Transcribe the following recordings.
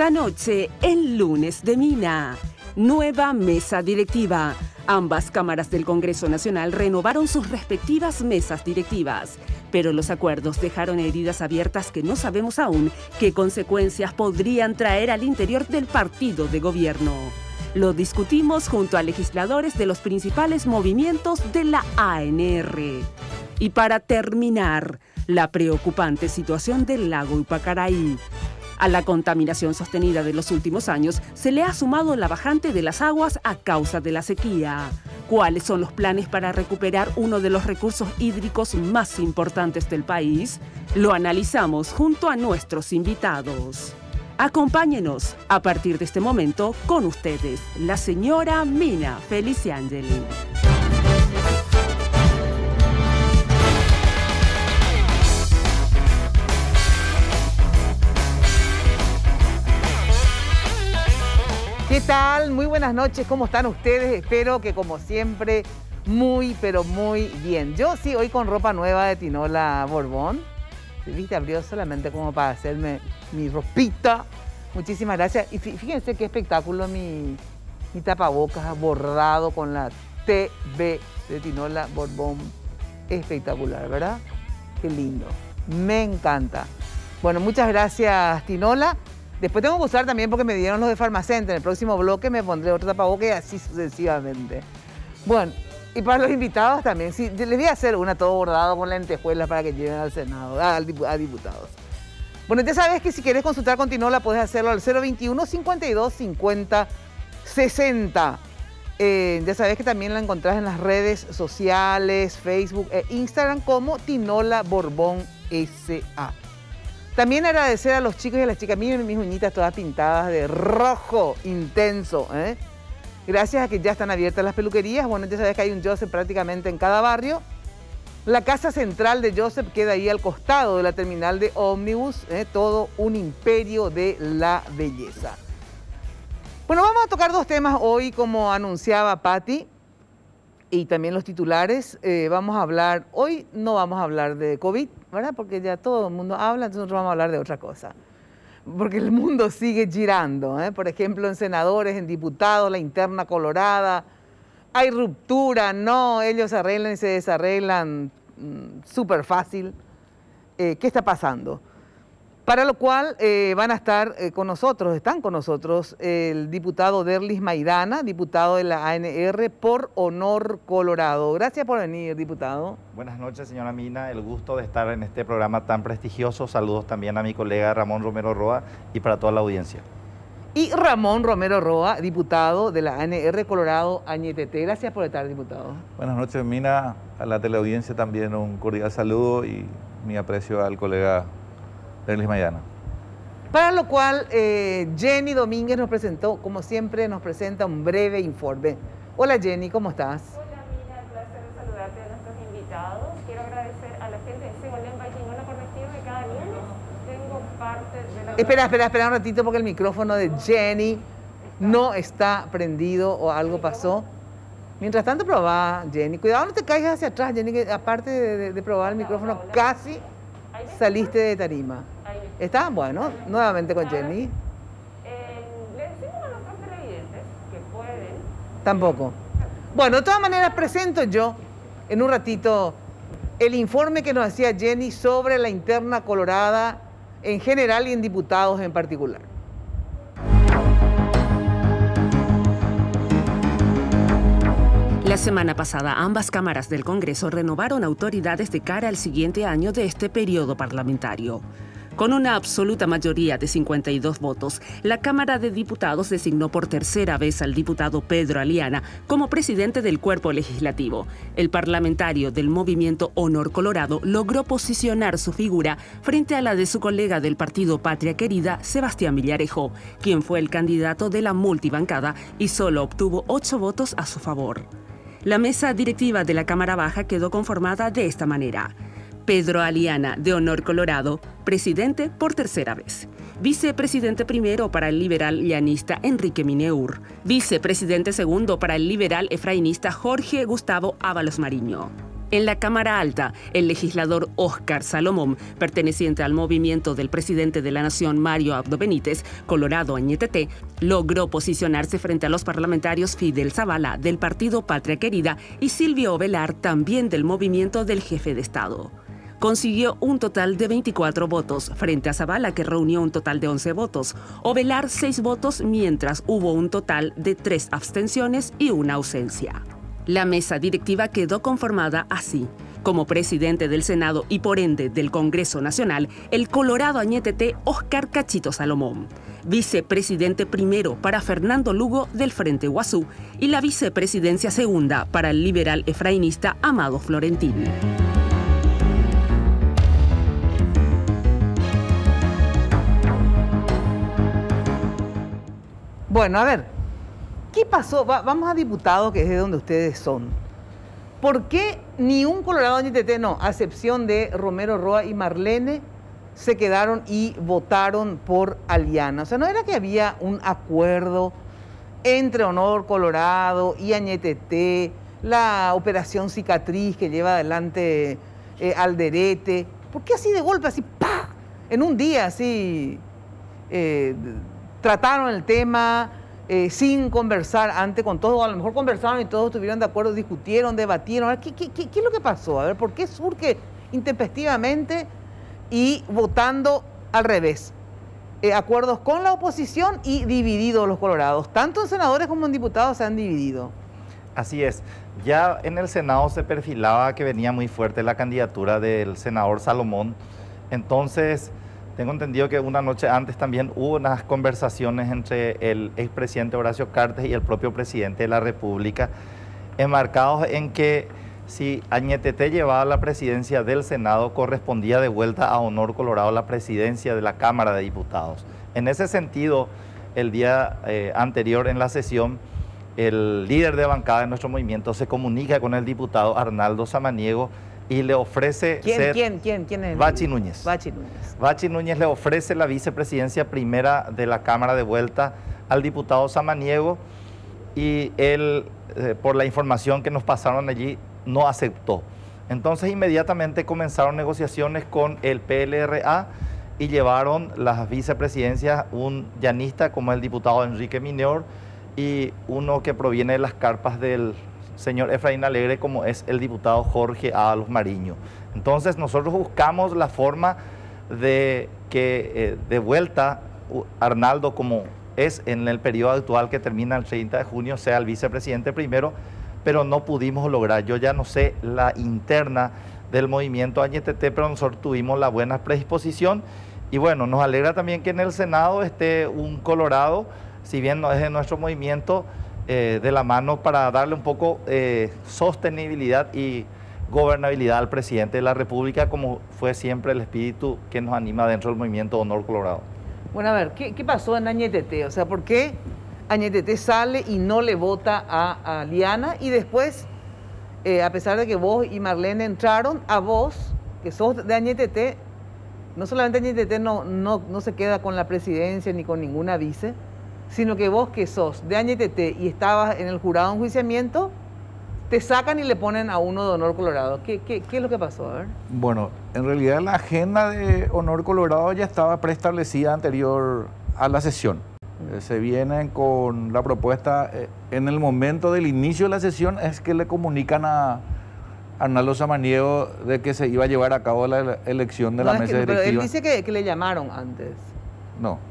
Esta noche, el lunes de Mina. Nueva mesa directiva. Ambas cámaras del Congreso Nacional renovaron sus respectivas mesas directivas, pero los acuerdos dejaron heridas abiertas que no sabemos aún qué consecuencias podrían traer al interior del partido de gobierno. Lo discutimos junto a legisladores de los principales movimientos de la ANR. Y para terminar, la preocupante situación del lago Yupacaraí. A la contaminación sostenida de los últimos años se le ha sumado la bajante de las aguas a causa de la sequía. ¿Cuáles son los planes para recuperar uno de los recursos hídricos más importantes del país? Lo analizamos junto a nuestros invitados. Acompáñenos a partir de este momento con ustedes, la señora Mina Feliciangeli. ¿Qué tal? Muy buenas noches, ¿cómo están ustedes? Espero que como siempre, muy pero muy bien. Yo sí, hoy con ropa nueva de Tinola Borbón. ¿Viste? Abrió solamente como para hacerme mi ropita. Muchísimas gracias. Y fíjense qué espectáculo mi tapabocas bordado con la TV de Tinola Borbón. Espectacular, ¿verdad? Qué lindo. Me encanta. Bueno, muchas gracias, Tinola. Después tengo que usar también porque me dieron los de Farmacenter. En el próximo bloque me pondré otro tapabocas y así sucesivamente. Bueno, y para los invitados también. Sí, les voy a hacer una todo bordado con lentejuelas para que lleven al Senado, a diputados. Bueno, ya sabes que si quieres consultar con Tinola puedes hacerlo al 021 52 50 60. Ya sabes que también la encontrás en las redes sociales, Facebook e Instagram como Tinola Borbón S.A. También agradecer a los chicos y a las chicas. Miren mis uñitas todas pintadas de rojo intenso, ¿eh? Gracias a que ya están abiertas las peluquerías. Bueno, ya sabes que hay un Joseph prácticamente en cada barrio. La casa central de Joseph queda ahí al costado de la terminal de ómnibus, ¿eh? Todo un imperio de la belleza. Bueno, vamos a tocar dos temas hoy, como anunciaba Patti, y también los titulares. Vamos a hablar, hoy no vamos a hablar de COVID, ¿verdad? Porque ya todo el mundo habla, entonces nosotros vamos a hablar de otra cosa. Porque el mundo sigue girando, ¿eh? Por ejemplo, en senadores, en diputados, la interna colorada. Hay ruptura, no, ellos se arreglan y se desarreglan súper fácil. ¿Qué está pasando? Para lo cual van a estar con nosotros, están con nosotros el diputado Derlis Maidana, diputado de la ANR por Honor Colorado. Gracias por venir, diputado. Buenas noches, señora Mina. El gusto de estar en este programa tan prestigioso. Saludos también a mi colega Ramón Romero Roa y para toda la audiencia. Y Ramón Romero Roa, diputado de la ANR Colorado Añetete. Gracias por estar, diputado. Buenas noches, Mina. A la teleaudiencia también un cordial saludo y mi aprecio al colega Derlis Maidana. Para lo cual, Jenny Domínguez nos presentó, como siempre, nos presenta un breve informe. Hola, Jenny, ¿cómo estás? Hola, Mina, el placer de saludarte a nuestros invitados. Quiero agradecer a la gente de Segualemba y Tinola por recibirme cada lunes. Tengo parte de la... Espera un ratito porque el micrófono de Jenny no está prendido o algo pasó. Mientras tanto, probá, Jenny. Cuidado, no te caigas hacia atrás, Jenny, que aparte de probar el micrófono, casi saliste de tarima. ¿Está? Bueno, nuevamente con Jenny. Le decimos a nuestros televidentes que pueden... Tampoco. Bueno, de todas maneras presento yo en un ratito el informe que nos hacía Jenny sobre la interna colorada en general y en diputados en particular. La semana pasada, ambas cámaras del Congreso renovaron autoridades de cara al siguiente año de este periodo parlamentario. Con una absoluta mayoría de 52 votos, la Cámara de Diputados designó por tercera vez al diputado Pedro Aliana como presidente del cuerpo legislativo. El parlamentario del movimiento Honor Colorado logró posicionar su figura frente a la de su colega del partido Patria Querida, Sebastián Villarejo, quien fue el candidato de la multibancada y solo obtuvo 8 votos a su favor. La mesa directiva de la Cámara Baja quedó conformada de esta manera. Pedro Aliana, de Honor Colorado, presidente por tercera vez. Vicepresidente primero para el liberal llanista Enrique Mineur. Vicepresidente segundo para el liberal efrainista Jorge Gustavo Ábalos Mariño. En la Cámara Alta, el legislador Óscar Salomón, perteneciente al movimiento del presidente de la Nación, Mario Abdo Benítez, Colorado Añetete, logró posicionarse frente a los parlamentarios Fidel Zavala, del partido Patria Querida, y Silvio Ovelar, también del movimiento del jefe de Estado. Consiguió un total de 24 votos, frente a Zavala, que reunió un total de 11 votos, Ovelar 6 votos, mientras hubo un total de 3 abstenciones y una ausencia. La mesa directiva quedó conformada así. Como presidente del Senado y por ende del Congreso Nacional, el Colorado Añetete Óscar Cachito Salomón. Vicepresidente primero para Fernando Lugo del Frente Guazú y la vicepresidencia segunda para el liberal efraínista Amado Florentín. Bueno, a ver, ¿qué pasó? Vamos a diputados, que es de donde ustedes son. ¿Por qué ni un Colorado Añetete, no, a excepción de Romero Roa y Marlene, se quedaron y votaron por Aliana? O sea, no era que había un acuerdo entre Honor Colorado y Añetete, la operación cicatriz que lleva adelante Alderete. ¿Por qué así de golpe, así, ¡pah!, en un día, así, trataron el tema sin conversar antes con todos? A lo mejor conversaron y todos estuvieron de acuerdo, discutieron, debatieron. ¿Qué es lo que pasó? A ver, ¿por qué surge intempestivamente y votando al revés? Acuerdos con la oposición y divididos los colorados. Tanto en senadores como en diputados se han dividido. Así es. Ya en el Senado se perfilaba que venía muy fuerte la candidatura del senador Salomón. Entonces, tengo entendido que una noche antes también hubo unas conversaciones entre el expresidente Horacio Cartes y el propio presidente de la República, enmarcados en que si Añetete llevaba la presidencia del Senado, correspondía de vuelta a Honor Colorado la presidencia de la Cámara de Diputados. En ese sentido, el día anterior en la sesión, el líder de bancada de nuestro movimiento se comunica con el diputado Arnaldo Samaniego y le ofrece ¿Quién es? Bachi Núñez. Bachi Núñez. Bachi Núñez le ofrece la vicepresidencia primera de la Cámara de vuelta al diputado Samaniego y él, por la información que nos pasaron allí, no aceptó. Entonces inmediatamente comenzaron negociaciones con el PLRA y llevaron las vicepresidencias un llanista como el diputado Enrique Mineor y uno que proviene de las carpas del señor Efraín Alegre, como es el diputado Jorge Ábalos Mariño. Entonces nosotros buscamos la forma de que de vuelta Arnaldo, como es en el periodo actual que termina el 30 de junio, sea el vicepresidente primero, pero no pudimos lograr. Yo ya no sé la interna del movimiento Añetete, pero nosotros tuvimos la buena predisposición y bueno, nos alegra también que en el Senado esté un colorado, si bien no es de nuestro movimiento, de la mano para darle un poco sostenibilidad y gobernabilidad al presidente de la República, como fue siempre el espíritu que nos anima dentro del movimiento Honor Colorado. Bueno, a ver, ¿qué pasó en Añetete? O sea, ¿por qué Añetete sale y no le vota a Liana? Y después, a pesar de que vos y Marlene entraron, a vos, que sos de Añetete, no solamente Añetete no se queda con la presidencia ni con ninguna vice, sino que vos, que sos de Añetete y estabas en el jurado de enjuiciamiento, te sacan y le ponen a uno de Honor Colorado. ¿Qué es lo que pasó? A ver. Bueno, en realidad la agenda de Honor Colorado ya estaba preestablecida anterior a la sesión. Se vienen con la propuesta, en el momento del inicio de la sesión es que le comunican a Arnaldo Samaniego de que se iba a llevar a cabo la elección de la mesa directiva. Pero él dice que le llamaron antes. No.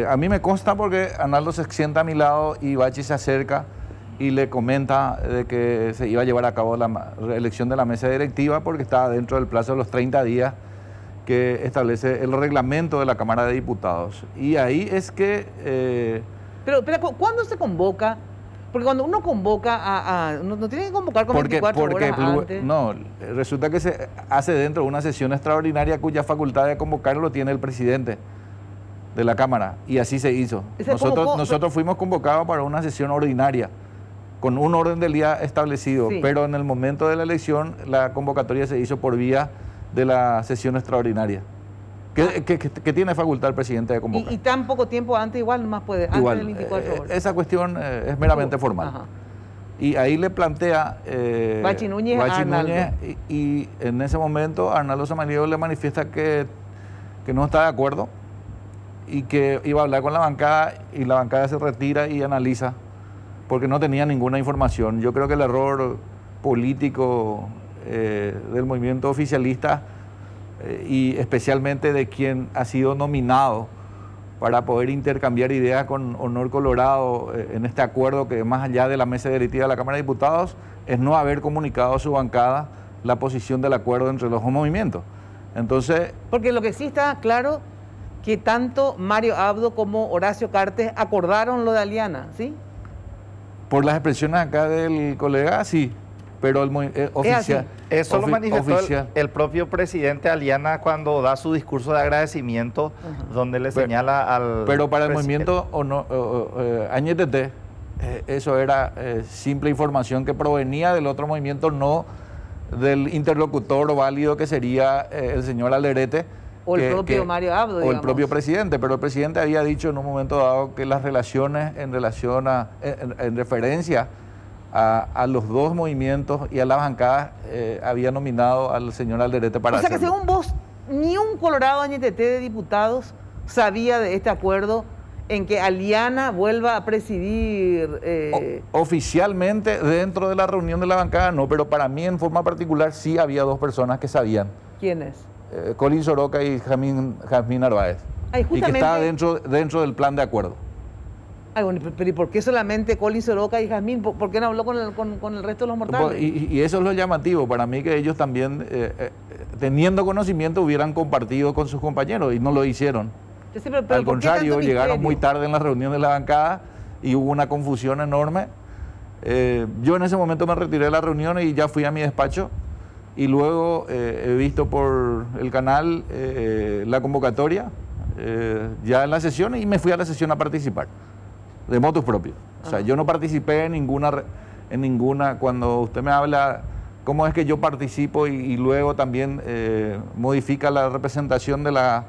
A mí me consta porque Arnaldo se sienta a mi lado y Bachi se acerca y le comenta de que se iba a llevar a cabo la elección de la mesa directiva porque estaba dentro del plazo de los 30 días que establece el reglamento de la Cámara de Diputados. Y ahí es que... Pero ¿cuándo se convoca? Porque cuando uno convoca no tiene que convocar con 24 horas antes. No, resulta que se hace dentro de una sesión extraordinaria cuya facultad de convocarlo tiene el presidente de la Cámara, y así se hizo. Nosotros fuimos convocados para una sesión ordinaria, con un orden del día establecido, sí, pero en el momento de la elección la convocatoria se hizo por vía de la sesión extraordinaria. ¿Qué tiene facultad el presidente de convocar? ¿Y tan poco tiempo antes igual nomás puede? Igual, antes de 24 horas. Esa cuestión es meramente formal. Ajá. Y ahí le plantea Bachi Núñez a Arnaldo. Y en ese momento Arnaldo Samaniego le manifiesta que no está de acuerdo y que iba a hablar con la bancada, y la bancada se retira y analiza porque no tenía ninguna información. Yo creo que el error político del movimiento oficialista y especialmente de quien ha sido nominado para poder intercambiar ideas con Honor Colorado en este acuerdo que más allá de la mesa directiva de la Cámara de Diputados es no haber comunicado a su bancada la posición del acuerdo entre los dos movimientos. Entonces... Porque lo que sí está claro, que tanto Mario Abdo como Horacio Cartes acordaron lo de Aliana, ¿sí? Por las expresiones acá del colega, sí, pero el oficial... Eso lo manifestó el propio presidente Aliana cuando da su discurso de agradecimiento, donde le señala al... Pero para el movimiento Añetete, eso era simple información que provenía del otro movimiento, no del interlocutor válido que sería el señor Alderete. O el propio Mario Abdo, digamos. O el propio presidente, pero el presidente había dicho en un momento dado que las relaciones en referencia a los dos movimientos y a las bancadas había nominado al señor Alderete para hacerlo. O sea que según vos, ni un colorado Añetete de diputados sabía de este acuerdo en que Aliana vuelva a presidir... Oficialmente dentro de la reunión de la bancada no, pero para mí en forma particular sí había dos personas que sabían. ¿Quiénes? Colin Soroka y Jazmín Narváez. Ay, justamente... Y que estaba dentro del plan de acuerdo. Ay, bueno, pero ¿y por qué solamente Colin Soroka y Jazmín? ¿Por qué no habló con el resto de los mortales? Y eso es lo llamativo para mí, que ellos también, teniendo conocimiento, hubieran compartido con sus compañeros y no lo hicieron. Sí, pero al contrario, llegaron muy tarde en la reunión de la bancada y hubo una confusión enorme. Yo en ese momento me retiré de la reunión y ya fui a mi despacho. Y luego he visto por el canal la convocatoria ya en la sesión, y me fui a la sesión a participar de motus propios. O sea, yo no participé en ninguna, cuando usted me habla cómo es que yo participo y luego también modifica la representación de la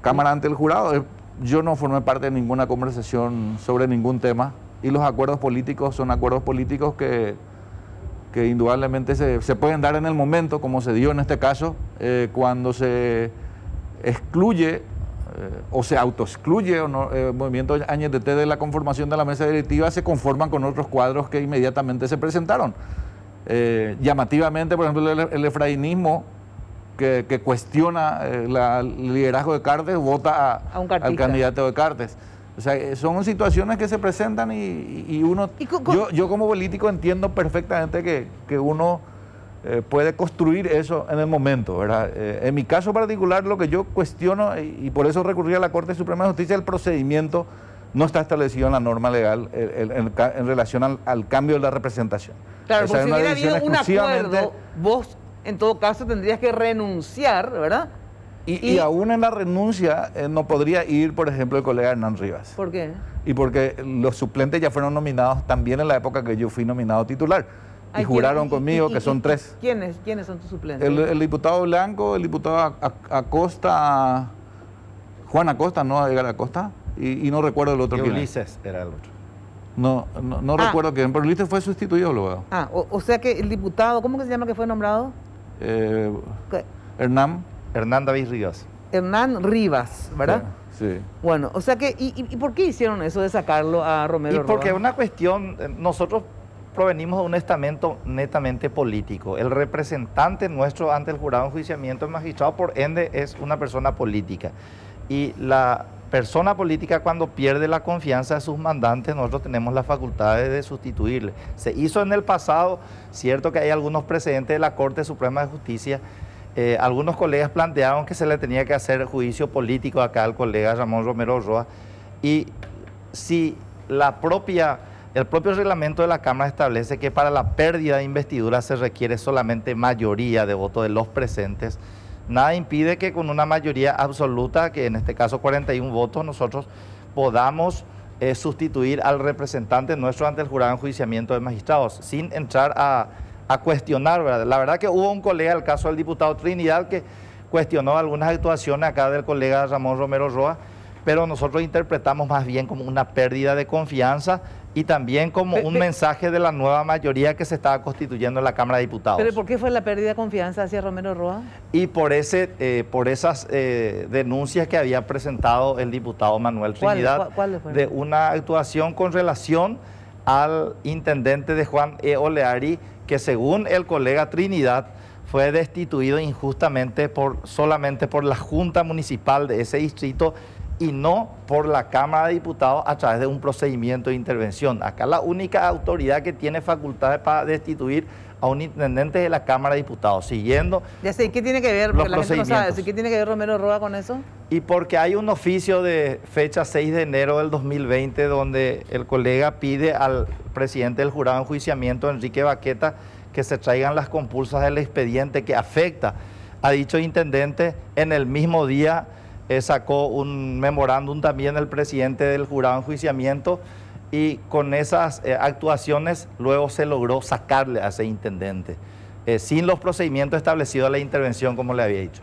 Cámara ante el jurado. Yo no formé parte de ninguna conversación sobre ningún tema, y los acuerdos políticos son acuerdos políticos que indudablemente se pueden dar en el momento, como se dio en este caso, cuando se excluye o se autoexcluye el movimiento Añetete de la conformación de la mesa directiva, se conforman con otros cuadros que inmediatamente se presentaron. Llamativamente, por ejemplo, el efrainismo, que cuestiona el liderazgo de Cartes, vota al candidato de Cartes. O sea, son situaciones que se presentan y uno... Yo como político entiendo perfectamente que uno puede construir eso en el momento, ¿verdad? En mi caso particular, lo que yo cuestiono, y por eso recurrí a la Corte Suprema de Justicia, el procedimiento no está establecido en la norma legal en relación al cambio de la representación. Claro, porque si hubiera habido un acuerdo, vos en todo caso tendrías que renunciar, ¿verdad? Y aún en la renuncia no podría ir, por ejemplo, el colega Hernán Rivas. ¿Por qué? Y porque los suplentes ya fueron nominados también en la época que yo fui nominado titular. Y juraron conmigo que son tres. ¿Quiénes son tus suplentes? El diputado Blanco, el diputado Acosta, Juan Acosta, no Edgar Acosta, y no recuerdo el otro. Y Ulises era el otro. No recuerdo quién, pero Ulises fue sustituido luego. O sea que el diputado, ¿cómo que se llama que fue nombrado? Hernán David Rivas. Hernán Rivas, ¿verdad? Sí. Bueno, o sea que, ¿y por qué hicieron eso de sacarlo a Romero Roa? Y porque es una cuestión, nosotros provenimos de un estamento netamente político. El representante nuestro ante el jurado de enjuiciamiento del magistrado, por ende, es una persona política. Y la persona política, cuando pierde la confianza de sus mandantes, nosotros tenemos la facultad de sustituirle. Se hizo en el pasado, cierto que hay algunos precedentes de la Corte Suprema de Justicia. Algunos colegas plantearon que se le tenía que hacer juicio político acá al colega Ramón Romero Roa, y si el propio reglamento de la Cámara establece que para la pérdida de investidura se requiere solamente mayoría de votos de los presentes, nada impide que con una mayoría absoluta, que en este caso 41 votos, nosotros podamos sustituir al representante nuestro ante el jurado de enjuiciamiento de magistrados, sin entrar a cuestionar, ¿verdad? La verdad que hubo un colega, el caso del diputado Trinidad, que cuestionó algunas actuaciones acá del colega Ramón Romero Roa, pero nosotros interpretamos más bien como una pérdida de confianza y también como un mensaje de la nueva mayoría que se estaba constituyendo en la Cámara de Diputados. ¿Pero por qué fue la pérdida de confianza hacia Romero Roa? Y por esas denuncias que había presentado el diputado Manuel Trinidad, ¿Cuáles fueron? de una actuación con relación al intendente de Juan E. Oleari, que según el colega Trinidad fue destituido injustamente solamente por la Junta Municipal de ese distrito y no por la Cámara de Diputados a través de un procedimiento de intervención. Acá la única autoridad que tiene facultades para destituir a un intendente de la Cámara de Diputados, siguiendo ya sé, ¿qué tiene que ver? Porque la gente no sabe, ¿qué tiene que ver Romero Roa con eso? Y porque hay un oficio de fecha 6 de enero del 2020 donde el colega pide al presidente del jurado de enjuiciamiento, Enrique Baqueta, que se traigan las compulsas del expediente que afecta a dicho intendente. En el mismo día sacó un memorándum también el presidente del jurado de enjuiciamiento y con esas actuaciones luego se logró sacarle a ese intendente sin los procedimientos establecidos a la intervención, como le había dicho.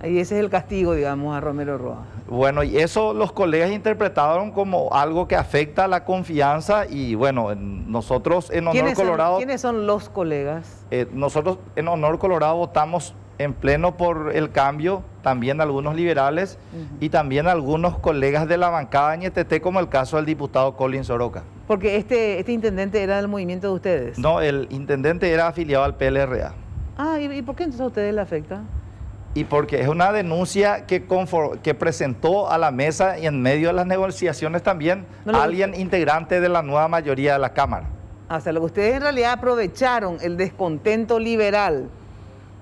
Y ese es el castigo, digamos, a Romero Roa. Bueno, y eso los colegas interpretaron como algo que afecta a la confianza y bueno, nosotros en Honor Colorado... ¿Quiénes son los colegas? Nosotros en Honor Colorado votamos en pleno por el cambio, también algunos liberales y también algunos colegas de la bancada de Ñeteté, como el caso del diputado Colin Soroka. Porque este intendente era del movimiento de ustedes. No, el intendente era afiliado al PLRA. Ah, ¿y por qué entonces a ustedes le afecta? Y porque es una denuncia que presentó a la mesa y en medio de las negociaciones también alguien integrante de la nueva mayoría de la Cámara. O sea, lo que ustedes en realidad aprovecharon el descontento liberal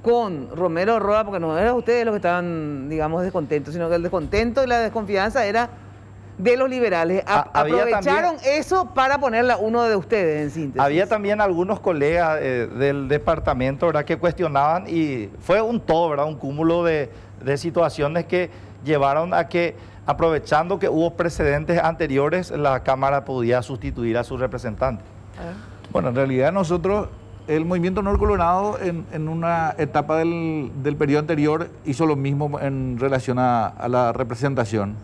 con Romero Roa, porque no eran ustedes los que estaban, digamos, descontentos, sino que el descontento y la desconfianza era de los liberales. Aprovecharon eso para ponerla a uno de ustedes, en síntesis. Había también algunos colegas del departamento, ¿verdad?, que cuestionaban y fue un todo, ¿verdad?, un cúmulo de situaciones que llevaron a que, aprovechando que hubo precedentes anteriores, la Cámara podía sustituir a su representante. Bueno, en realidad nosotros, el Movimiento Honor Colorado, en una etapa del periodo anterior, hizo lo mismo en relación a la representación.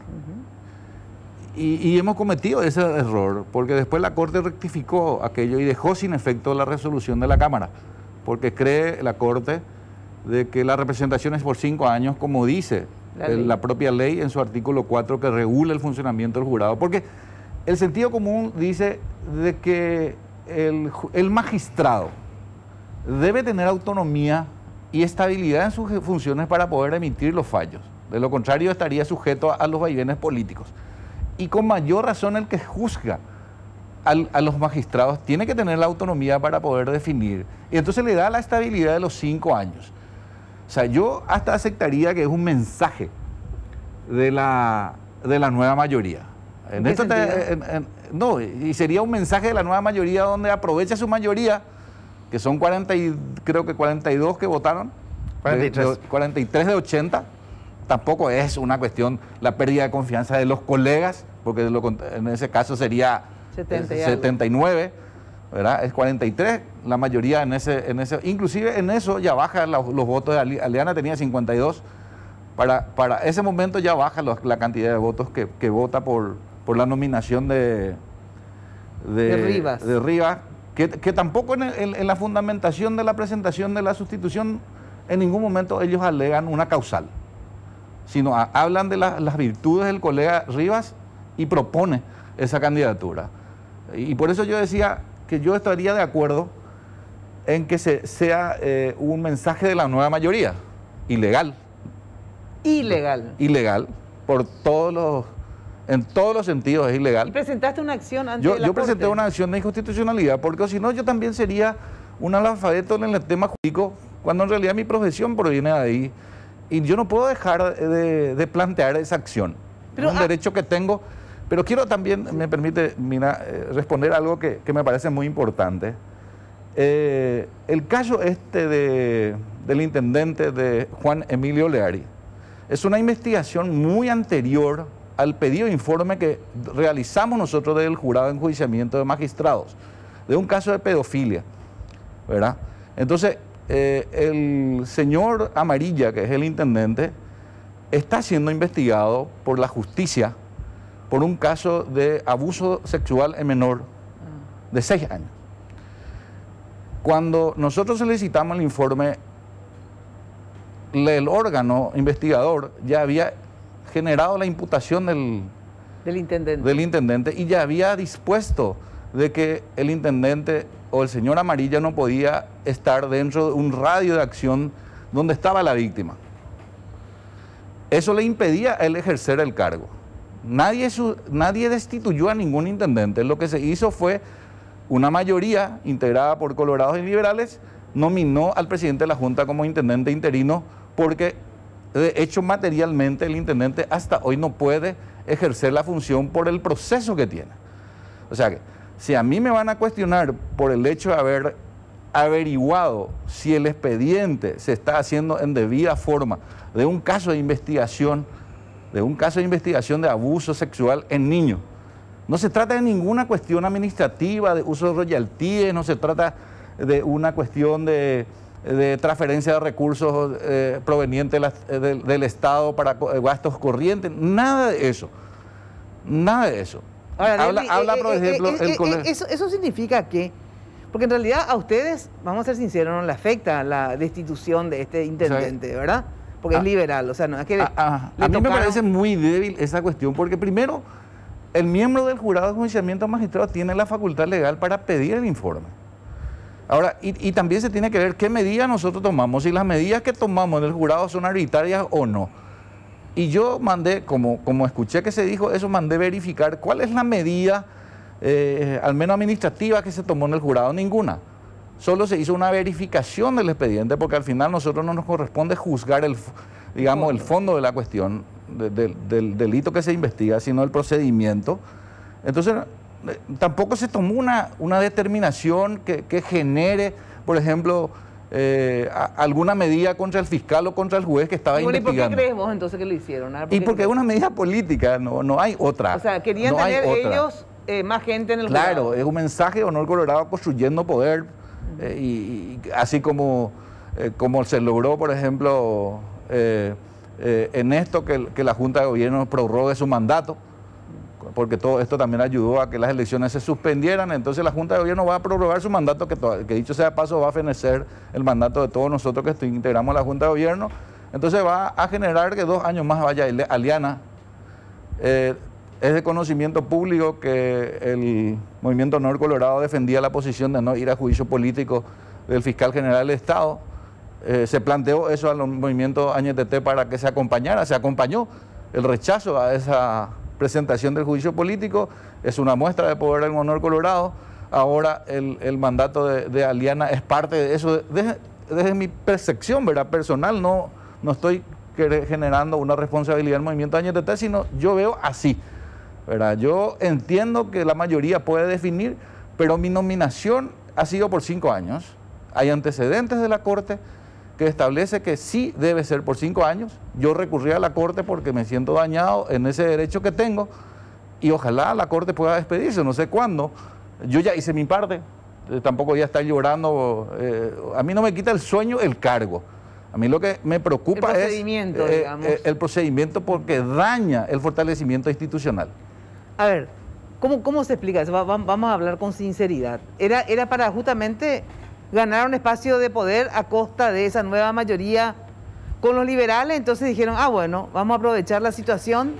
Y hemos cometido ese error, porque después la Corte rectificó aquello y dejó sin efecto la resolución de la Cámara, porque cree la Corte de que la representación es por 5 años, como dice la propia ley en su artículo 4 que regula el funcionamiento del jurado, porque el sentido común dice de que el magistrado debe tener autonomía y estabilidad en sus funciones para poder emitir los fallos. De lo contrario, estaría sujeto a los vaivenes políticos. Y con mayor razón el que juzga a los magistrados tiene que tener la autonomía para poder definir. Y entonces le da la estabilidad de los 5 años. O sea, yo hasta aceptaría que es un mensaje de la nueva mayoría. En esto no, y sería un mensaje de la nueva mayoría donde aprovecha su mayoría, que son 42 que votaron, 43 de 80. Tampoco es una cuestión, la pérdida de confianza de los colegas, porque en ese caso sería 79, ¿verdad? Es 43, la mayoría en ese, inclusive en eso ya baja los votos. Aleana tenía 52, para ese momento ya baja la cantidad de votos que vota por la nominación de Rivas, que tampoco en la fundamentación de la presentación de la sustitución en ningún momento ellos alegan una causal, sino hablan de las virtudes del colega Rivas y propone esa candidatura. Y por eso yo decía que yo estaría de acuerdo en que sea un mensaje de la nueva mayoría, ilegal. Ilegal, en todos los sentidos es ilegal. ¿Y presentaste una acción ante la Corte? Yo presenté una acción de inconstitucionalidad, porque si no yo también sería un analfabeto en el tema jurídico, cuando en realidad mi profesión proviene de ahí. Y yo no puedo dejar de plantear esa acción. Es un derecho que tengo, pero quiero también, me permite, responder algo que me parece muy importante. El caso del intendente de Juan Emilio Oleari es una investigación muy anterior al pedido de informe que realizamos nosotros del jurado de enjuiciamiento de magistrados, de un caso de pedofilia, ¿verdad? Entonces, el señor Amarilla, que es el intendente, está siendo investigado por la justicia por un caso de abuso sexual en menor de 6 años. Cuando nosotros solicitamos el informe, el órgano investigador ya había generado la imputación del intendente y ya había dispuesto de que el intendente o el señor Amarilla no podía estar dentro de un radio de acción donde estaba la víctima. Eso le impedía a él ejercer el cargo. Nadie destituyó a ningún intendente. Lo que se hizo fue una mayoría integrada por colorados y liberales nominó al presidente de la Junta como intendente interino, porque de hecho materialmente el intendente hasta hoy no puede ejercer la función por el proceso que tiene. O sea que si a mí me van a cuestionar por el hecho de haber averiguado si el expediente se está haciendo en debida forma de un caso de investigación, de abuso sexual en niños, no se trata de ninguna cuestión administrativa, de uso de royalties, no se trata de una cuestión de transferencia de recursos provenientes del Estado para gastos corrientes, nada de eso. Nada de eso. Ahora, habla por ejemplo, el colegio. Eso significa que, porque en realidad a ustedes, vamos a ser sinceros, no le afecta la destitución de este intendente, o sea, ¿verdad? Porque es liberal, o sea, no es que a mí me parece muy débil esa cuestión, porque primero, el miembro del jurado de enjuiciamiento magistrado tiene la facultad legal para pedir el informe. Ahora, y también se tiene que ver qué medidas nosotros tomamos, si las medidas que tomamos en el jurado son arbitrarias o no. Y yo mandé, como escuché que se dijo eso, mandé verificar cuál es la medida, al menos administrativa, que se tomó en el jurado. Ninguna. Solo se hizo una verificación del expediente, porque al final nosotros no nos corresponde juzgar el fondo de la cuestión, del delito que se investiga, sino el procedimiento. Entonces, tampoco se tomó una determinación que genere, por ejemplo, alguna medida contra el fiscal o contra el juez que estaba investigando. ¿Y por qué crees vos entonces que lo hicieron? Y porque es una medida política, no hay otra. O sea, querían tener ellos más gente en el jurado. Claro, es un mensaje de Honor Colorado construyendo poder, y así como se logró, por ejemplo, en esto que la Junta de Gobierno prorrogue su mandato, porque todo esto también ayudó a que las elecciones se suspendieran. Entonces la Junta de Gobierno va a prorrogar su mandato, que dicho sea de paso va a fenecer el mandato de todos nosotros que integramos la Junta de Gobierno. Entonces va a generar que 2 años más vaya Aliana. Es de conocimiento público que el Movimiento Honor Colorado defendía la posición de no ir a juicio político del fiscal general del Estado. Se planteó eso al movimiento Añetete para que se acompañara. Se acompañó el rechazo a esa presentación del juicio político, es una muestra de poder en Honor Colorado. Ahora el mandato de Aliana es parte de eso. Desde mi percepción, ¿verdad?, personal, no estoy generando una responsabilidad del movimiento Añetete, sino yo veo así, ¿verdad? Yo entiendo que la mayoría puede definir, pero mi nominación ha sido por 5 años. Hay antecedentes de la Corte que establece que sí debe ser por 5 años. Yo recurrí a la Corte porque me siento dañado en ese derecho que tengo y ojalá la Corte pueda despedirse, no sé cuándo. Yo ya hice mi parte, tampoco voy a estar llorando. A mí no me quita el sueño el cargo. A mí lo que me preocupa es el procedimiento, porque daña el fortalecimiento institucional. A ver, ¿cómo se explica eso? Vamos a hablar con sinceridad. Era para justamente ganar un espacio de poder a costa de esa nueva mayoría con los liberales. Entonces dijeron, bueno, vamos a aprovechar la situación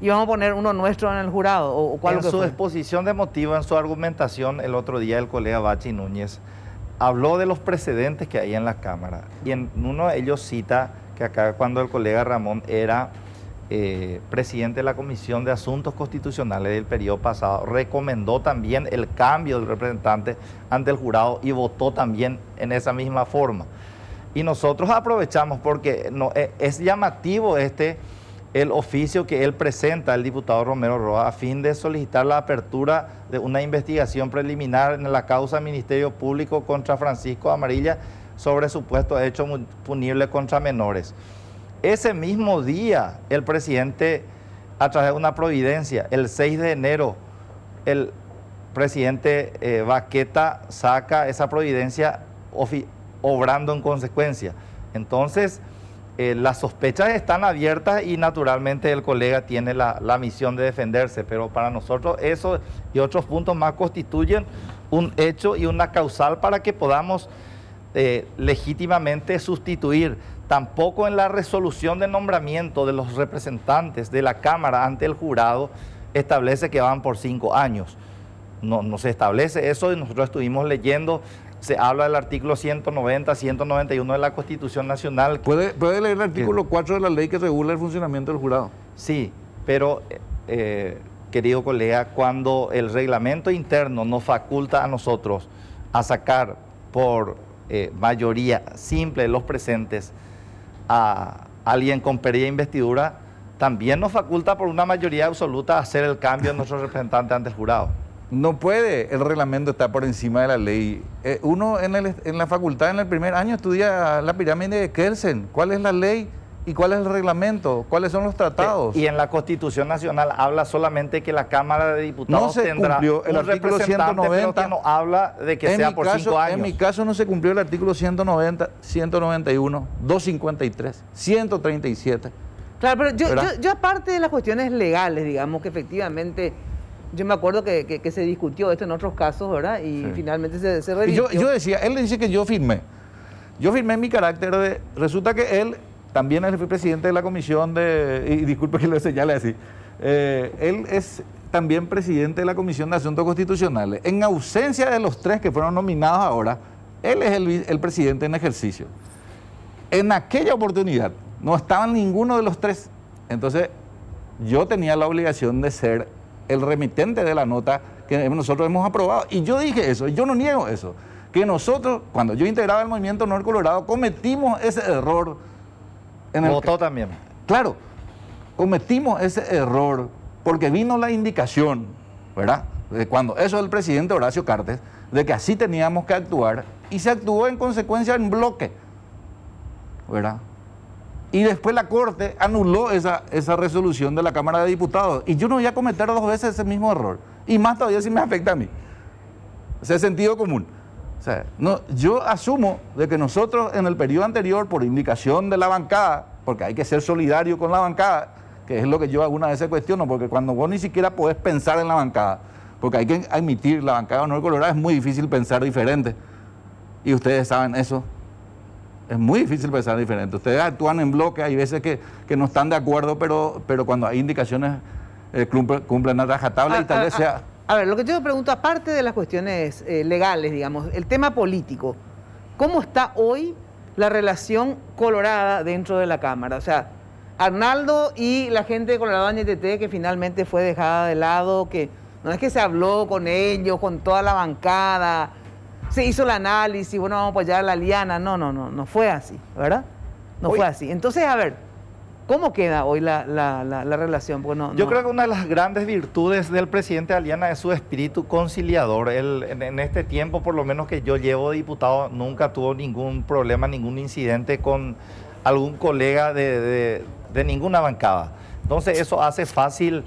y vamos a poner uno nuestro en el jurado. ¿O cuál en su exposición de motivo, en su argumentación el otro día, el colega Bachi Núñez habló de los precedentes que hay en la Cámara, y en uno de ellos cita que acá, cuando el colega Ramón era presidente de la Comisión de Asuntos Constitucionales del periodo pasado, recomendó también el cambio del representante ante el jurado y votó también en esa misma forma. Y nosotros aprovechamos porque es llamativo el oficio que él presenta, el diputado Romero Roa, a fin de solicitar la apertura de una investigación preliminar en la causa Ministerio Público contra Francisco Amarilla sobre supuestos hechos punibles contra menores. Ese mismo día, el presidente, a través de una providencia, el 6 de enero, el presidente Baqueta saca esa providencia obrando en consecuencia. Entonces, las sospechas están abiertas y naturalmente el colega tiene la misión de defenderse, pero para nosotros eso y otros puntos más constituyen un hecho y una causal para que podamos legítimamente sustituir. Tampoco en la resolución de nombramiento de los representantes de la Cámara ante el jurado establece que van por 5 años. No se establece eso, y nosotros estuvimos leyendo, se habla del artículo 190, 191 de la Constitución Nacional. ¿Puede leer el artículo 4 de la ley que regula el funcionamiento del jurado? Sí, pero, querido colega, cuando el reglamento interno nos faculta a nosotros a sacar por mayoría simple de los presentes a alguien con pérdida de investidura, también nos faculta por una mayoría absoluta hacer el cambio de nuestro representante ante el jurado. No puede, el reglamento está por encima de la ley. Uno en la facultad en el primer año estudia la pirámide de Kelsen. ¿Cuál es la ley y cuál es el reglamento? ¿Cuáles son los tratados? Y en la Constitución Nacional habla solamente que la Cámara de Diputados tendrá el artículo 190, pero que no habla de que sea por 5 años. En mi caso no se cumplió el artículo 190, 191, 253, 137. Claro, pero yo aparte de las cuestiones legales, digamos que efectivamente, yo me acuerdo que se discutió esto en otros casos, ¿verdad? Y sí, finalmente se revirtió. Yo decía, él le dice que yo firmé mi carácter de... Resulta que él también es el presidente de la comisión de... Y disculpe que lo señale así. Él es también presidente de la Comisión de Asuntos Constitucionales. En ausencia de los 3 que fueron nominados ahora, él es el presidente en ejercicio. En aquella oportunidad no estaban ninguno de los 3. Entonces, yo tenía la obligación de ser el remitente de la nota que nosotros hemos aprobado. Y yo dije eso, yo no niego eso. Que nosotros, cuando yo integraba el Movimiento Honor Colorado, cometimos ese error. Votó también. Claro, cometimos ese error porque vino la indicación, ¿verdad? De cuando eso el presidente Horacio Cartes, de que así teníamos que actuar, y se actuó en consecuencia en bloque, ¿verdad? Y después la Corte anuló esa resolución de la Cámara de Diputados. Y yo no voy a cometer 2 veces ese mismo error. Y más todavía si me afecta a mí. O sea, es sentido común. O sea, no, yo asumo de que nosotros en el periodo anterior, por indicación de la bancada, porque hay que ser solidario con la bancada, que es lo que yo alguna vez cuestiono, porque cuando vos ni siquiera podés pensar en la bancada, porque hay que admitir, la bancada de Honor Colorado es muy difícil pensar diferente. Y ustedes saben eso. Es muy difícil pensar diferente. Ustedes actúan en bloque, hay veces que no están de acuerdo, pero cuando hay indicaciones cumplen a rajatabla y tal vez sea... A ver, lo que yo me pregunto, aparte de las cuestiones legales, digamos, el tema político, ¿cómo está hoy la relación colorada dentro de la Cámara? O sea, Arnaldo y la gente de Colorado NTT que finalmente fue dejada de lado, que no es que se habló con ellos, con toda la bancada, se hizo el análisis, bueno, vamos a apoyar a la Liana. No fue así, ¿verdad? No fue así. Entonces, a ver, ¿cómo queda hoy la relación? Bueno, yo creo que una de las grandes virtudes del presidente Aliana es su espíritu conciliador. Él, en este tiempo, por lo menos que yo llevo de diputado, nunca tuvo ningún problema, ningún incidente con algún colega de ninguna bancada. Entonces, eso hace fácil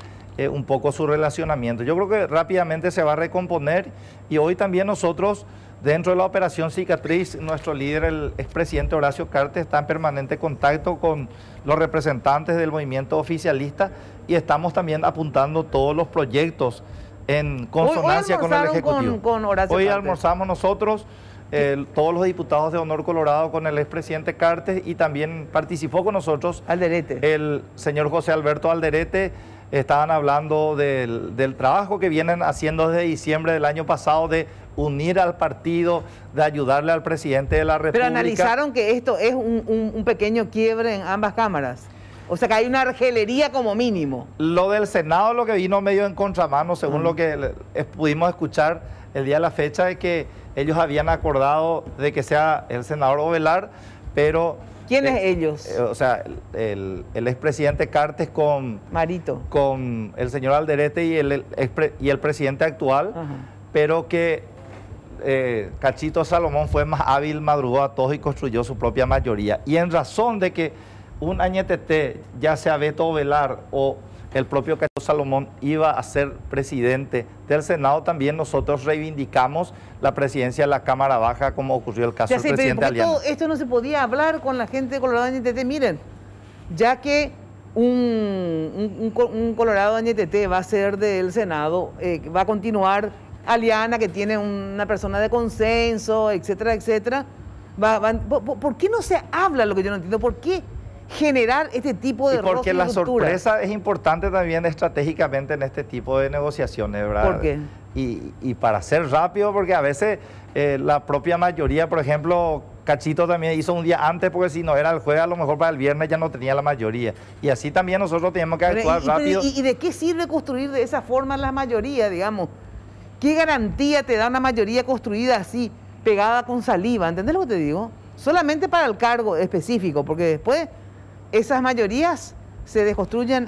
un poco su relacionamiento. Yo creo que rápidamente se va a recomponer, y hoy también nosotros, dentro de la operación Cicatriz, nuestro líder, el expresidente Horacio Cartes, está en permanente contacto con los representantes del movimiento oficialista, y estamos también apuntando todos los proyectos en consonancia con el Ejecutivo. Con Horacio hoy Cartes. Almorzamos nosotros, todos los diputados de Honor Colorado, con el expresidente Cartes, y también participó con nosotros Alderete. El señor José Alberto Alderete. Estaban hablando del trabajo que vienen haciendo desde diciembre del año pasado de unir al partido, de ayudarle al presidente de la República. Pero analizaron que esto es un pequeño quiebre en ambas cámaras. O sea que hay una argelería como mínimo. Lo del Senado, lo que vino medio en contramano, según lo que pudimos escuchar el día de la fecha, es que ellos habían acordado de que sea el senador Ovelar, pero... ¿Quiénes ellos? O sea, el expresidente Cartes con... Marito. Con el señor Alderete y el presidente actual, pero que Cachito Salomón fue más hábil, madrugó a todos y construyó su propia mayoría. Y en razón de que un añetete, ya sea Beto Ovelar o el propio Cachito Salomón, iba a ser presidente del Senado, también nosotros reivindicamos la presidencia de la Cámara Baja, como ocurrió el caso del presidente Aliana. Esto no se podía hablar con la gente de Colorado NTT. Miren, ya que un Colorado NTT va a ser del Senado, va a continuar Aliana, que tiene una persona de consenso, etcétera, etcétera. ¿Por qué no se habla lo que yo no entiendo? ¿Por qué generar este tipo de ruptura? Porque la ruptura? sorpresa es importante también estratégicamente en este tipo de negociaciones, ¿verdad? ¿Por qué? Y para ser rápido, porque a veces la propia mayoría, por ejemplo, Cachito también hizo un día antes, porque si no era el jueves, a lo mejor para el viernes ya no tenía la mayoría. Y así también nosotros tenemos que actuar rápido. ¿Y de qué sirve construir de esa forma la mayoría, digamos? ¿Qué garantía te da una mayoría construida así, pegada con saliva? ¿Entendés lo que te digo? Solamente para el cargo específico, porque después esas mayorías se desconstruyen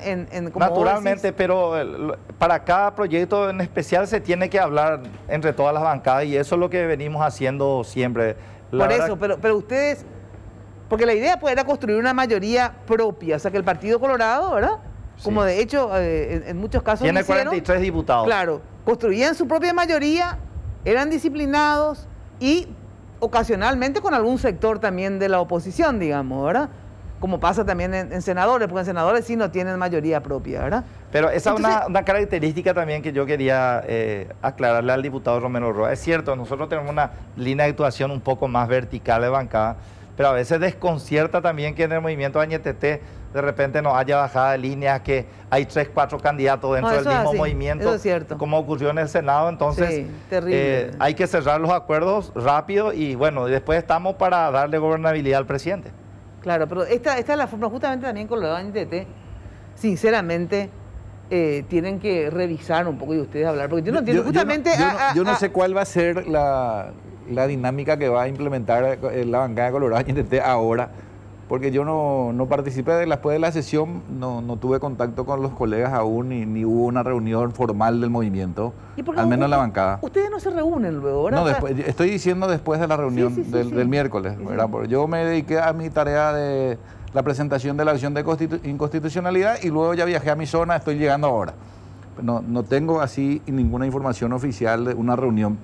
como naturalmente, pero para cada proyecto en especial se tiene que hablar entre todas las bancadas y eso es lo que venimos haciendo siempre. Por eso, pero ustedes, porque la idea pues era construir una mayoría propia, o sea que el Partido Colorado, ¿verdad? Sí. Como de hecho en muchos casos tiene 43 diputados. Claro, construían su propia mayoría, eran disciplinados y ocasionalmente con algún sector también de la oposición, digamos, ¿verdad? Como pasa también en senadores, porque en senadores sí no tienen mayoría propia, ¿verdad? Pero esa es una característica también que yo quería aclararle al diputado Romero Roa. Es cierto, nosotros tenemos una línea de actuación un poco más vertical de bancada, pero a veces desconcierta también que en el movimiento Añetete de repente no haya bajada de líneas, que hay 3, 4 candidatos dentro del mismo movimiento, eso es cierto, como ocurrió en el Senado. Entonces sí, terrible. Hay que cerrar los acuerdos rápido y bueno, después estamos para darle gobernabilidad al presidente. Claro, pero esta es la forma, justamente también con lo de Añetete, sinceramente, tienen que revisar un poco y ustedes hablar, porque yo no entiendo justamente... Yo no sé cuál va a ser la dinámica que va a implementar la bancada de Colorado Añetete ahora, porque yo no participé después de la sesión, no tuve contacto con los colegas aún, ni hubo una reunión formal del movimiento, al menos en la bancada. Ustedes no se reúnen luego, ¿verdad? No, después, estoy diciendo después de la reunión del miércoles, ¿verdad? Porque yo me dediqué a mi tarea de la presentación de la acción de inconstitucionalidad y luego ya viajé a mi zona, estoy llegando ahora. No tengo así ninguna información oficial de una reunión.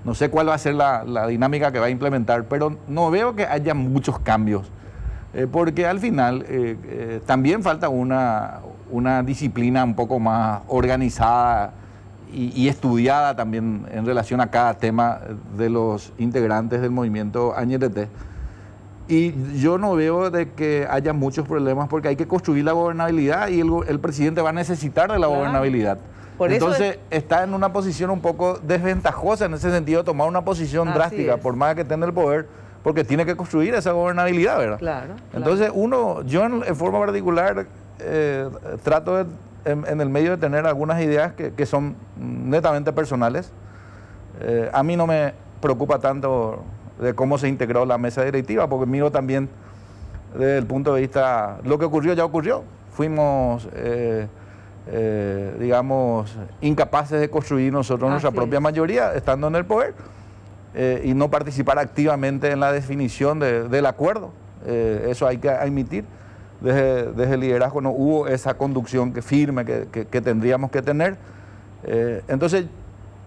No sé cuál va a ser la dinámica que va a implementar, pero no veo que haya muchos cambios. Porque al final también falta una disciplina un poco más organizada y estudiada también en relación a cada tema de los integrantes del movimiento Añetete. Y yo no veo de que haya muchos problemas porque hay que construir la gobernabilidad y el presidente va a necesitar de la gobernabilidad. Entonces está en una posición un poco desventajosa en ese sentido, tomar una posición drástica, por más que tenga el poder, porque tiene que construir esa gobernabilidad, ¿verdad? Claro. Entonces yo en forma particular trato en el medio de tener algunas ideas que son netamente personales. A mí no me preocupa tanto de cómo se integró la mesa directiva, porque miro también desde el punto de vista, lo que ocurrió ya ocurrió. Fuimos, digamos, incapaces de construir nosotros nuestra propia mayoría, estando en el poder. Y no participar activamente en la definición del acuerdo. Eso hay que admitir. Desde el liderazgo no hubo esa conducción firme que tendríamos que tener. Entonces,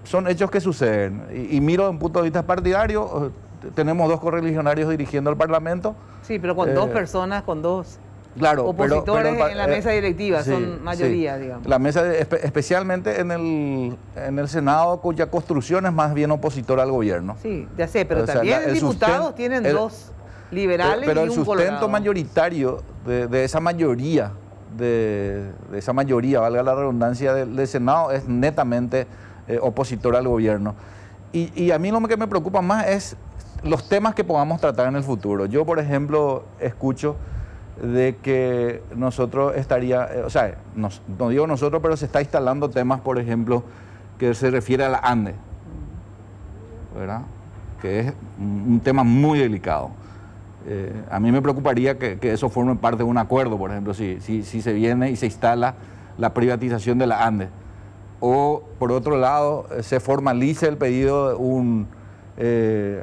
son hechos que suceden. Y miro desde un punto de vista partidario, tenemos 2 correligionarios dirigiendo el Parlamento. Sí, pero con 2 personas, con 2... Claro, opositores en la mesa directiva, son mayoría, digamos. La mesa, especialmente en el Senado, cuya construcción es más bien opositora al gobierno. Sí, ya sé, pero también diputados tienen 2 liberales pero y un el sustento colorado mayoritario de esa mayoría, valga la redundancia, del Senado, es netamente opositora al gobierno. Y a mí lo que me preocupa más es los temas que podamos tratar en el futuro. Yo, por ejemplo, escucho de que nosotros no digo nosotros, pero se está instalando temas, por ejemplo, que se refiere a la ANDE, ¿verdad? Que es un tema muy delicado. A mí me preocuparía que eso forme parte de un acuerdo, por ejemplo, si se viene y se instala la privatización de la ANDE. O, por otro lado, se formalice el pedido de un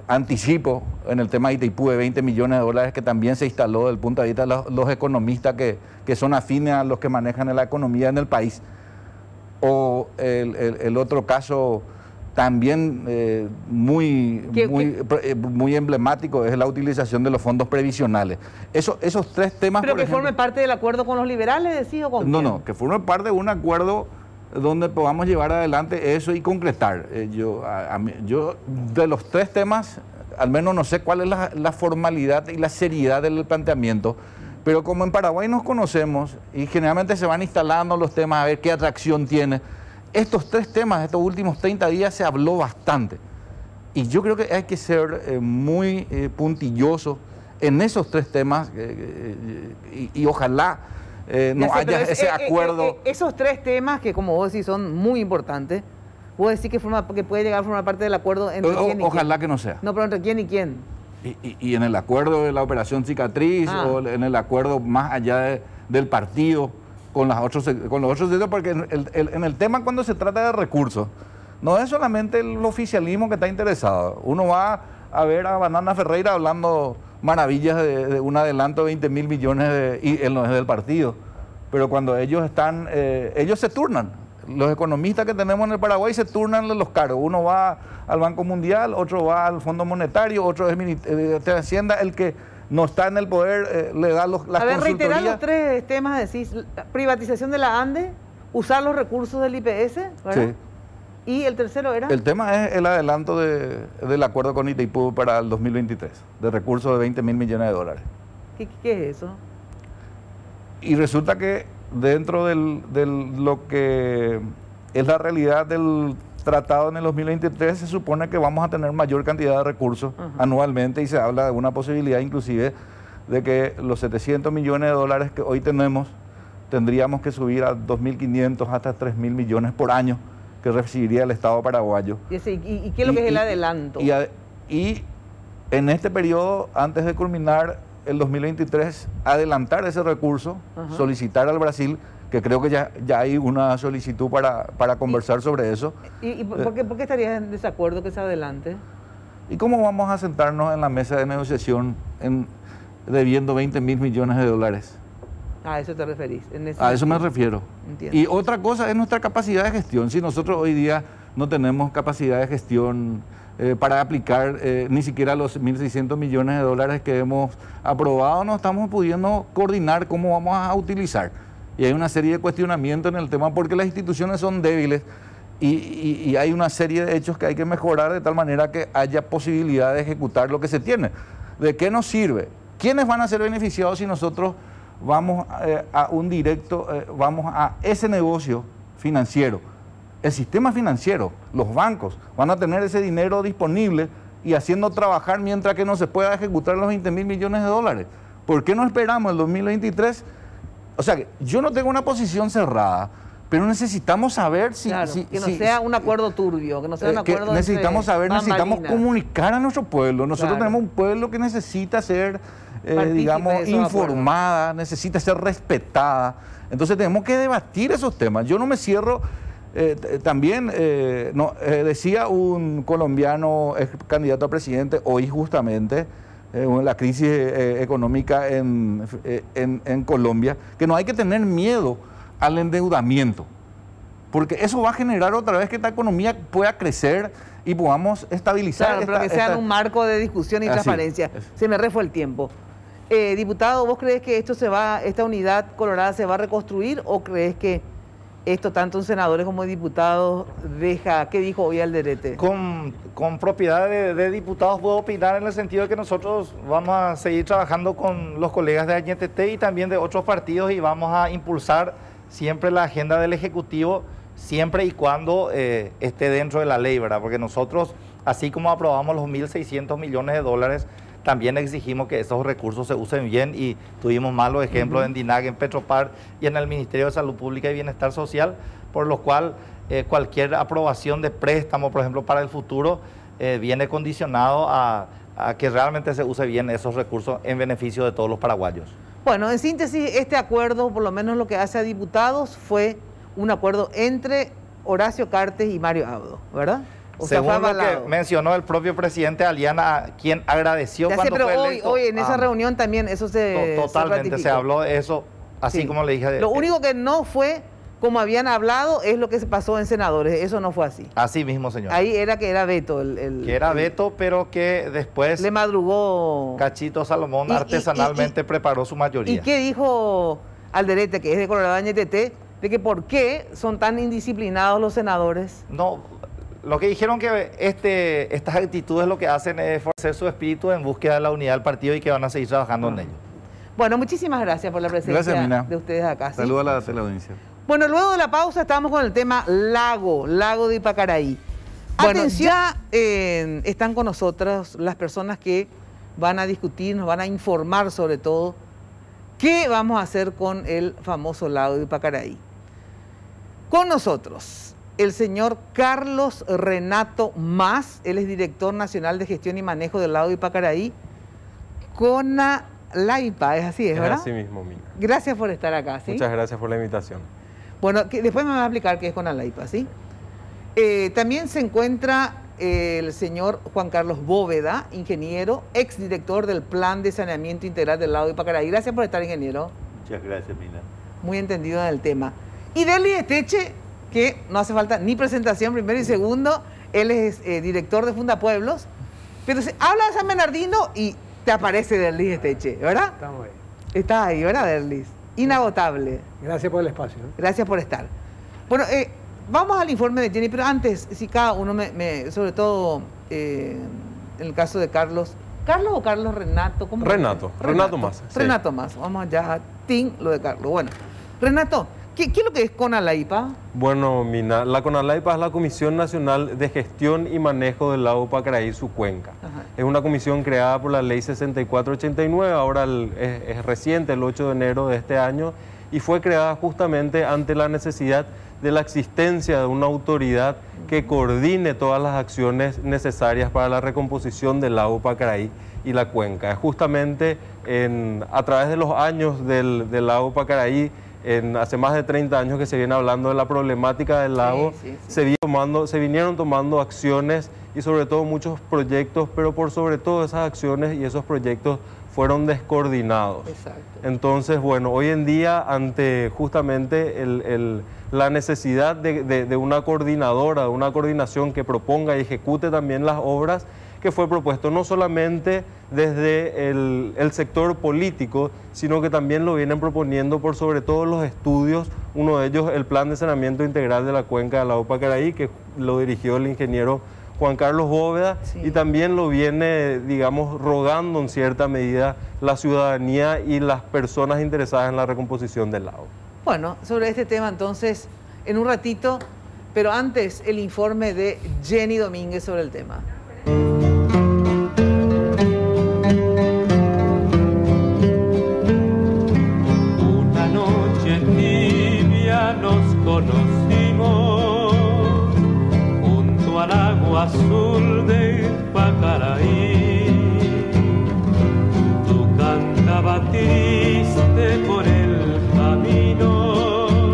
anticipo en el tema de Itaipú de 20 millones de dólares que también se instaló desde el punto de vista de los economistas que son afines a los que manejan la economía en el país. O el otro caso también muy emblemático es la utilización de los fondos previsionales. Esos 3 temas... ¿Pero que forme parte del acuerdo con los liberales, decís, o con quién? No, que forme parte de un acuerdo donde podamos llevar adelante eso y concretar. Yo de los 3 temas, al menos no sé cuál es la formalidad y la seriedad del planteamiento, pero como en Paraguay nos conocemos y generalmente se van instalando los temas a ver qué atracción tiene, estos 3 temas, estos últimos 30 días se habló bastante. Y yo creo que hay que ser muy puntilloso en esos 3 temas y ojalá no haya ese acuerdo. Esos 3 temas que, como vos decís, son muy importantes, vos decís que puede llegar a formar parte del acuerdo entre quién y quién. Ojalá que no sea. No, pero entre quién y quién. Y en el acuerdo de la operación cicatriz o en el acuerdo más allá del partido con los otros sectores, porque en el tema cuando se trata de recursos, no es solamente el oficialismo que está interesado. Uno va a ver a Banana Ferreira hablando maravillas de un adelanto de 20.000 millones y él no es del partido. Pero cuando ellos están, ellos se turnan. Los economistas que tenemos en el Paraguay se turnan los cargos. Uno va al Banco Mundial, otro va al Fondo Monetario, otro es Ministerio de Hacienda. El que no está en el poder le da las consultorías. A ver, reiterar los 3 temas, decís, privatización de la ANDE, usar los recursos del IPS, ¿verdad? Sí. ¿Y el tercero era? El tema es el adelanto del acuerdo con Itaipú para el 2023, de recursos de 20.000 millones de dólares. ¿Qué es eso? Y resulta que dentro de lo que es la realidad del tratado en el 2023, se supone que vamos a tener mayor cantidad de recursos anualmente y se habla de una posibilidad inclusive de que los 700 millones de dólares que hoy tenemos, tendríamos que subir a 2.500 hasta 3.000 millones por año que recibiría el Estado paraguayo. ¿Y qué es lo que es el adelanto? Y en este periodo, antes de culminar el 2023, adelantar ese recurso, solicitar al Brasil, que creo que ya hay una solicitud para conversar sobre eso. ¿Y por qué estarías en desacuerdo que se adelante? ¿Y cómo vamos a sentarnos en la mesa de negociación debiendo 20.000 millones de dólares? ¿A eso te referís? A eso me refiero. Entiendo. Y otra cosa es nuestra capacidad de gestión. Si nosotros hoy día no tenemos capacidad de gestión para aplicar ni siquiera los 1.600 millones de dólares que hemos aprobado, no estamos pudiendo coordinar cómo vamos a utilizar. Y hay una serie de cuestionamientos en el tema porque las instituciones son débiles y hay una serie de hechos que hay que mejorar de tal manera que haya posibilidad de ejecutar lo que se tiene. ¿De qué nos sirve? ¿Quiénes van a ser beneficiados si nosotros vamos vamos a ese negocio financiero? El sistema financiero, los bancos, van a tener ese dinero disponible y haciendo trabajar mientras que no se pueda ejecutar los 20.000 millones de dólares. ¿Por qué no esperamos el 2023? O sea, yo no tengo una posición cerrada, pero necesitamos saber que no sea un acuerdo turbio, que no sea un acuerdo necesitamos saber, necesitamos comunicar a nuestro pueblo. Nosotros tenemos un pueblo que necesita ser, digamos, informada, necesita ser respetada. Entonces tenemos que debatir esos temas. Yo no me cierro. También decía un colombiano candidato a presidente hoy justamente la crisis económica en Colombia, que no hay que tener miedo al endeudamiento, porque eso va a generar otra vez que esta economía pueda crecer y podamos estabilizar. Claro, pero que sea en un marco de discusión y transparencia. Se me refue el tiempo. Diputado, ¿vos crees que esta unidad colorada se va a reconstruir o crees que esto tanto en senadores como en diputados deja? ¿Qué dijo hoy Alderete? Con propiedad de diputados puedo opinar en el sentido de que nosotros vamos a seguir trabajando con los colegas de AñTT y también de otros partidos y vamos a impulsar siempre la agenda del Ejecutivo, siempre y cuando esté dentro de la ley, ¿verdad? Porque nosotros, así como aprobamos los 1.600 millones de dólares, también exigimos que esos recursos se usen bien y tuvimos malos ejemplos en DINAG, en Petropar y en el Ministerio de Salud Pública y Bienestar Social, por lo cual cualquier aprobación de préstamo, por ejemplo, para el futuro, viene condicionado a que realmente se use bien esos recursos en beneficio de todos los paraguayos. Bueno, en síntesis, este acuerdo, por lo menos lo que hace a diputados, fue un acuerdo entre Horacio Cartes y Mario Abdo, ¿verdad? Según lo que mencionó el propio presidente Aliana, quien agradeció cuando fue electo. Hoy en esa reunión también eso totalmente se habló de eso, así como le dije. Lo único que no fue como habían hablado es lo que se pasó en senadores, eso no fue así. Así mismo, señor. Ahí era que era veto. Que era veto, pero que después le madrugó Cachito Salomón artesanalmente preparó su mayoría. ¿Y qué dijo Alderete, que es de Colorado AñTT? de que por qué son tan indisciplinados los senadores. No, lo que dijeron que estas actitudes lo que hacen es fortalecer su espíritu en búsqueda de la unidad del partido y que van a seguir trabajando en ello. Bueno, muchísimas gracias por la presencia de ustedes acá. ¿Sí? Saludos a la audiencia. Bueno, luego de la pausa estamos con el tema lago de Ypacaraí. Bueno, ya están con nosotros las personas que van a discutir, nos van a informar sobre todo qué vamos a hacer con el famoso lago de Ypacaraí. Con nosotros, el señor Carlos Renato Mas, él es director nacional de gestión y manejo del lago de Ypacaraí, CONALAYPA, es así, ¿verdad? Es así mismo, Mina. Gracias por estar acá, ¿sí? Muchas gracias por la invitación. Bueno, después me va a explicar qué es CONALAYPA, ¿sí? También se encuentra el señor Juan Carlos Bóveda, ingeniero, exdirector del Plan de Saneamiento Integral del lago de Ypacaraí. Gracias por estar, ingeniero. Muchas gracias, Mina. Muy entendido del tema. Y Derlis Esteche, que no hace falta ni presentación, primero y segundo, él es director de Fundapueblos, pero se habla de San Bernardino y te aparece Derlis Esteche, ¿verdad? Estamos ahí. Estás ahí, ¿verdad, Derlis? Inagotable. Gracias por el espacio. Gracias por estar. Bueno, vamos al informe de Jenny, pero antes, si cada uno sobre todo en el caso de Carlos. ¿Carlos o Carlos Renato? ¿Cómo Renato Mas. Renato Mas. Vamos ya a lo de Carlos. Bueno, Renato, ¿qué es lo que es CONALAYPA? Bueno, Mina, la CONALAYPA es la Comisión Nacional de Gestión y Manejo del Lago Ypacaraí y su cuenca. Ajá. Es una comisión creada por la Ley 6489, ahora es reciente, el 8 de enero de este año, y fue creada justamente ante la necesidad de la existencia de una autoridad que coordine todas las acciones necesarias para la recomposición del lago Ypacaraí y la cuenca. Es justamente a través de los años del lago Ypacaraí, hace más de 30 años que se viene hablando de la problemática del lago, se vinieron tomando acciones y sobre todo muchos proyectos, pero por sobre todo esas acciones y esos proyectos fueron descoordinados. Exacto. Entonces, bueno, hoy en día ante justamente la necesidad de una coordinadora, de una coordinación que proponga y ejecute también las obras, que fue propuesto no solamente desde el sector político, sino que también lo vienen proponiendo por sobre todo los estudios, uno de ellos el Plan de Saneamiento Integral de la Cuenca del lago Ypacaraí, que lo dirigió el ingeniero Juan Carlos Bóveda, y también lo viene, digamos, rogando en cierta medida la ciudadanía y las personas interesadas en la recomposición del lago. Bueno, sobre este tema entonces, en un ratito, pero antes el informe de Jenny Domínguez sobre el tema. Una noche tibia nos conocimos junto al agua azul de Ypacaraí. Tú cantabas triste por el camino.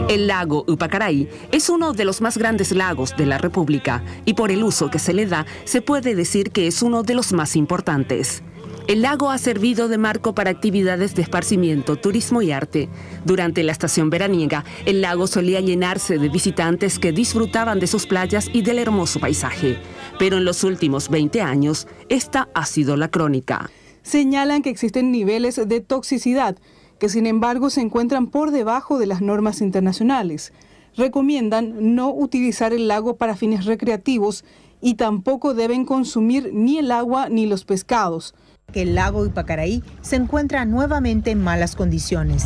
El lago Ypacaraí es uno de los más grandes lagos de la República y por el uso que se le da, se puede decir que es uno de los más importantes. El lago ha servido de marco para actividades de esparcimiento, turismo y arte. Durante la estación veraniega, el lago solía llenarse de visitantes que disfrutaban de sus playas y del hermoso paisaje. Pero en los últimos 20 años, esta ha sido la crónica. Señalan que existen niveles de toxicidad que sin embargo se encuentran por debajo de las normas internacionales. Recomiendan no utilizar el lago para fines recreativos y tampoco deben consumir ni el agua ni los pescados. Que el lago Ypacaraí se encuentra nuevamente en malas condiciones.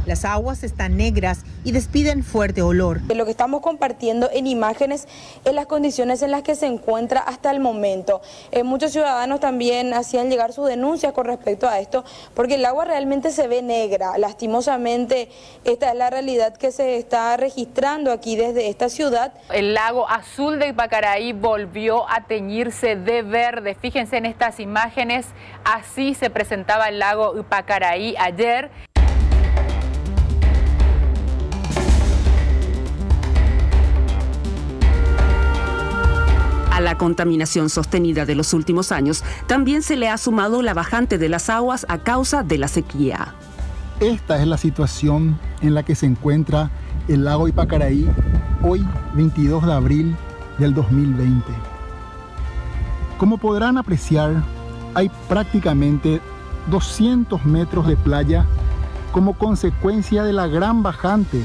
Las aguas están negras y despiden fuerte olor. Lo que estamos compartiendo en imágenes es las condiciones en las que se encuentra hasta el momento. Muchos ciudadanos también hacían llegar sus denuncias con respecto a esto, porque el agua realmente se ve negra. Lastimosamente, esta es la realidad que se está registrando aquí desde esta ciudad. El lago azul de Ypacaraí volvió a teñirse de verde. Fíjense en estas imágenes, así se presentaba el lago Ypacaraí ayer. A la contaminación sostenida de los últimos años, también se le ha sumado la bajante de las aguas a causa de la sequía. Esta es la situación en la que se encuentra el lago Ypacaraí hoy, 22 de abril del 2020. Como podrán apreciar, hay prácticamente 200 metros de playa como consecuencia de la gran bajante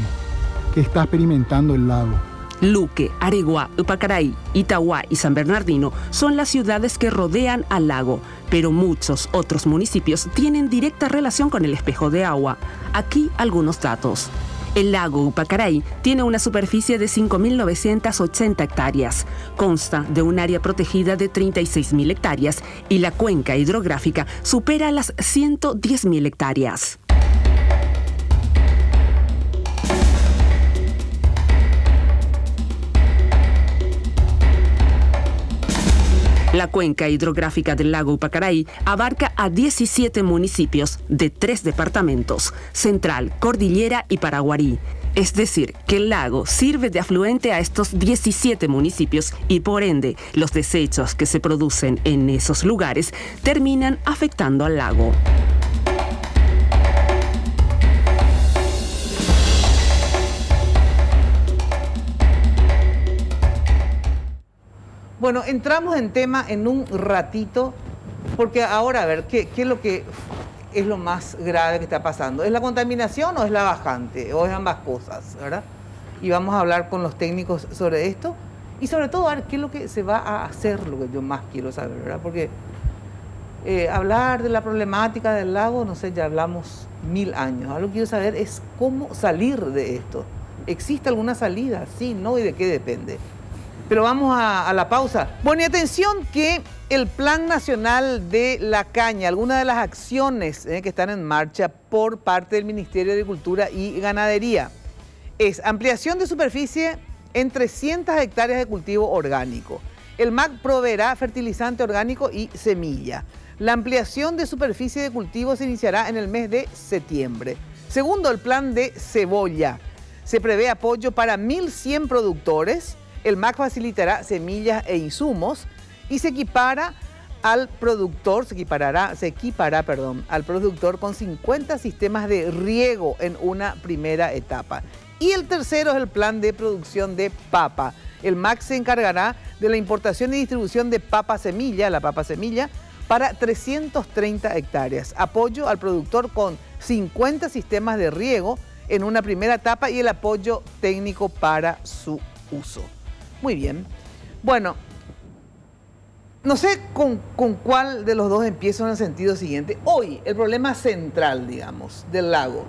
que está experimentando el lago. Luque, Areguá, Upacaraí, Itauguá y San Bernardino son las ciudades que rodean al lago, pero muchos otros municipios tienen directa relación con el espejo de agua. Aquí algunos datos. El lago Upacaraí tiene una superficie de 5.980 hectáreas. Consta de un área protegida de 36.000 hectáreas y la cuenca hidrográfica supera las 110.000 hectáreas. La cuenca hidrográfica del lago Upacaraí abarca a 17 municipios de 3 departamentos, Central, Cordillera y Paraguarí. Es decir, que el lago sirve de afluente a estos 17 municipios y por ende los desechos que se producen en esos lugares terminan afectando al lago. Bueno, entramos en tema en un ratito, porque ahora, a ver, ¿qué es lo que es lo más grave que está pasando? ¿Es la contaminación o es la bajante? ¿O es ambas cosas, verdad? Y vamos a hablar con los técnicos sobre esto. Y sobre todo, a ver, ¿qué es lo que se va a hacer? Lo que yo más quiero saber, ¿verdad? Porque hablar de la problemática del lago, no sé, ya hablamos 1000 años. Ahora lo que quiero saber es cómo salir de esto. ¿Existe alguna salida? Sí, no, ¿y de qué depende? Pero vamos a la pausa. Bueno, y atención que el Plan Nacional de la Caña, algunas de las acciones que están en marcha por parte del Ministerio de Agricultura y Ganadería, es ampliación de superficie en 300 hectáreas de cultivo orgánico. El MAC proveerá fertilizante orgánico y semilla. La ampliación de superficie de cultivo se iniciará en el mes de septiembre. Segundo, el plan de cebolla. Se prevé apoyo para 1.100 productores. El MAC facilitará semillas e insumos y se equipará al productor con 50 sistemas de riego en una primera etapa. Y el tercero es el plan de producción de papa. El MAC se encargará de la importación y distribución de papa semilla, la papa semilla, para 330 hectáreas. Apoyo al productor con 50 sistemas de riego en una primera etapa y el apoyo técnico para su uso. Muy bien. Bueno, no sé con cuál de los dos empiezo en el sentido siguiente. Hoy, el problema central, digamos, del lago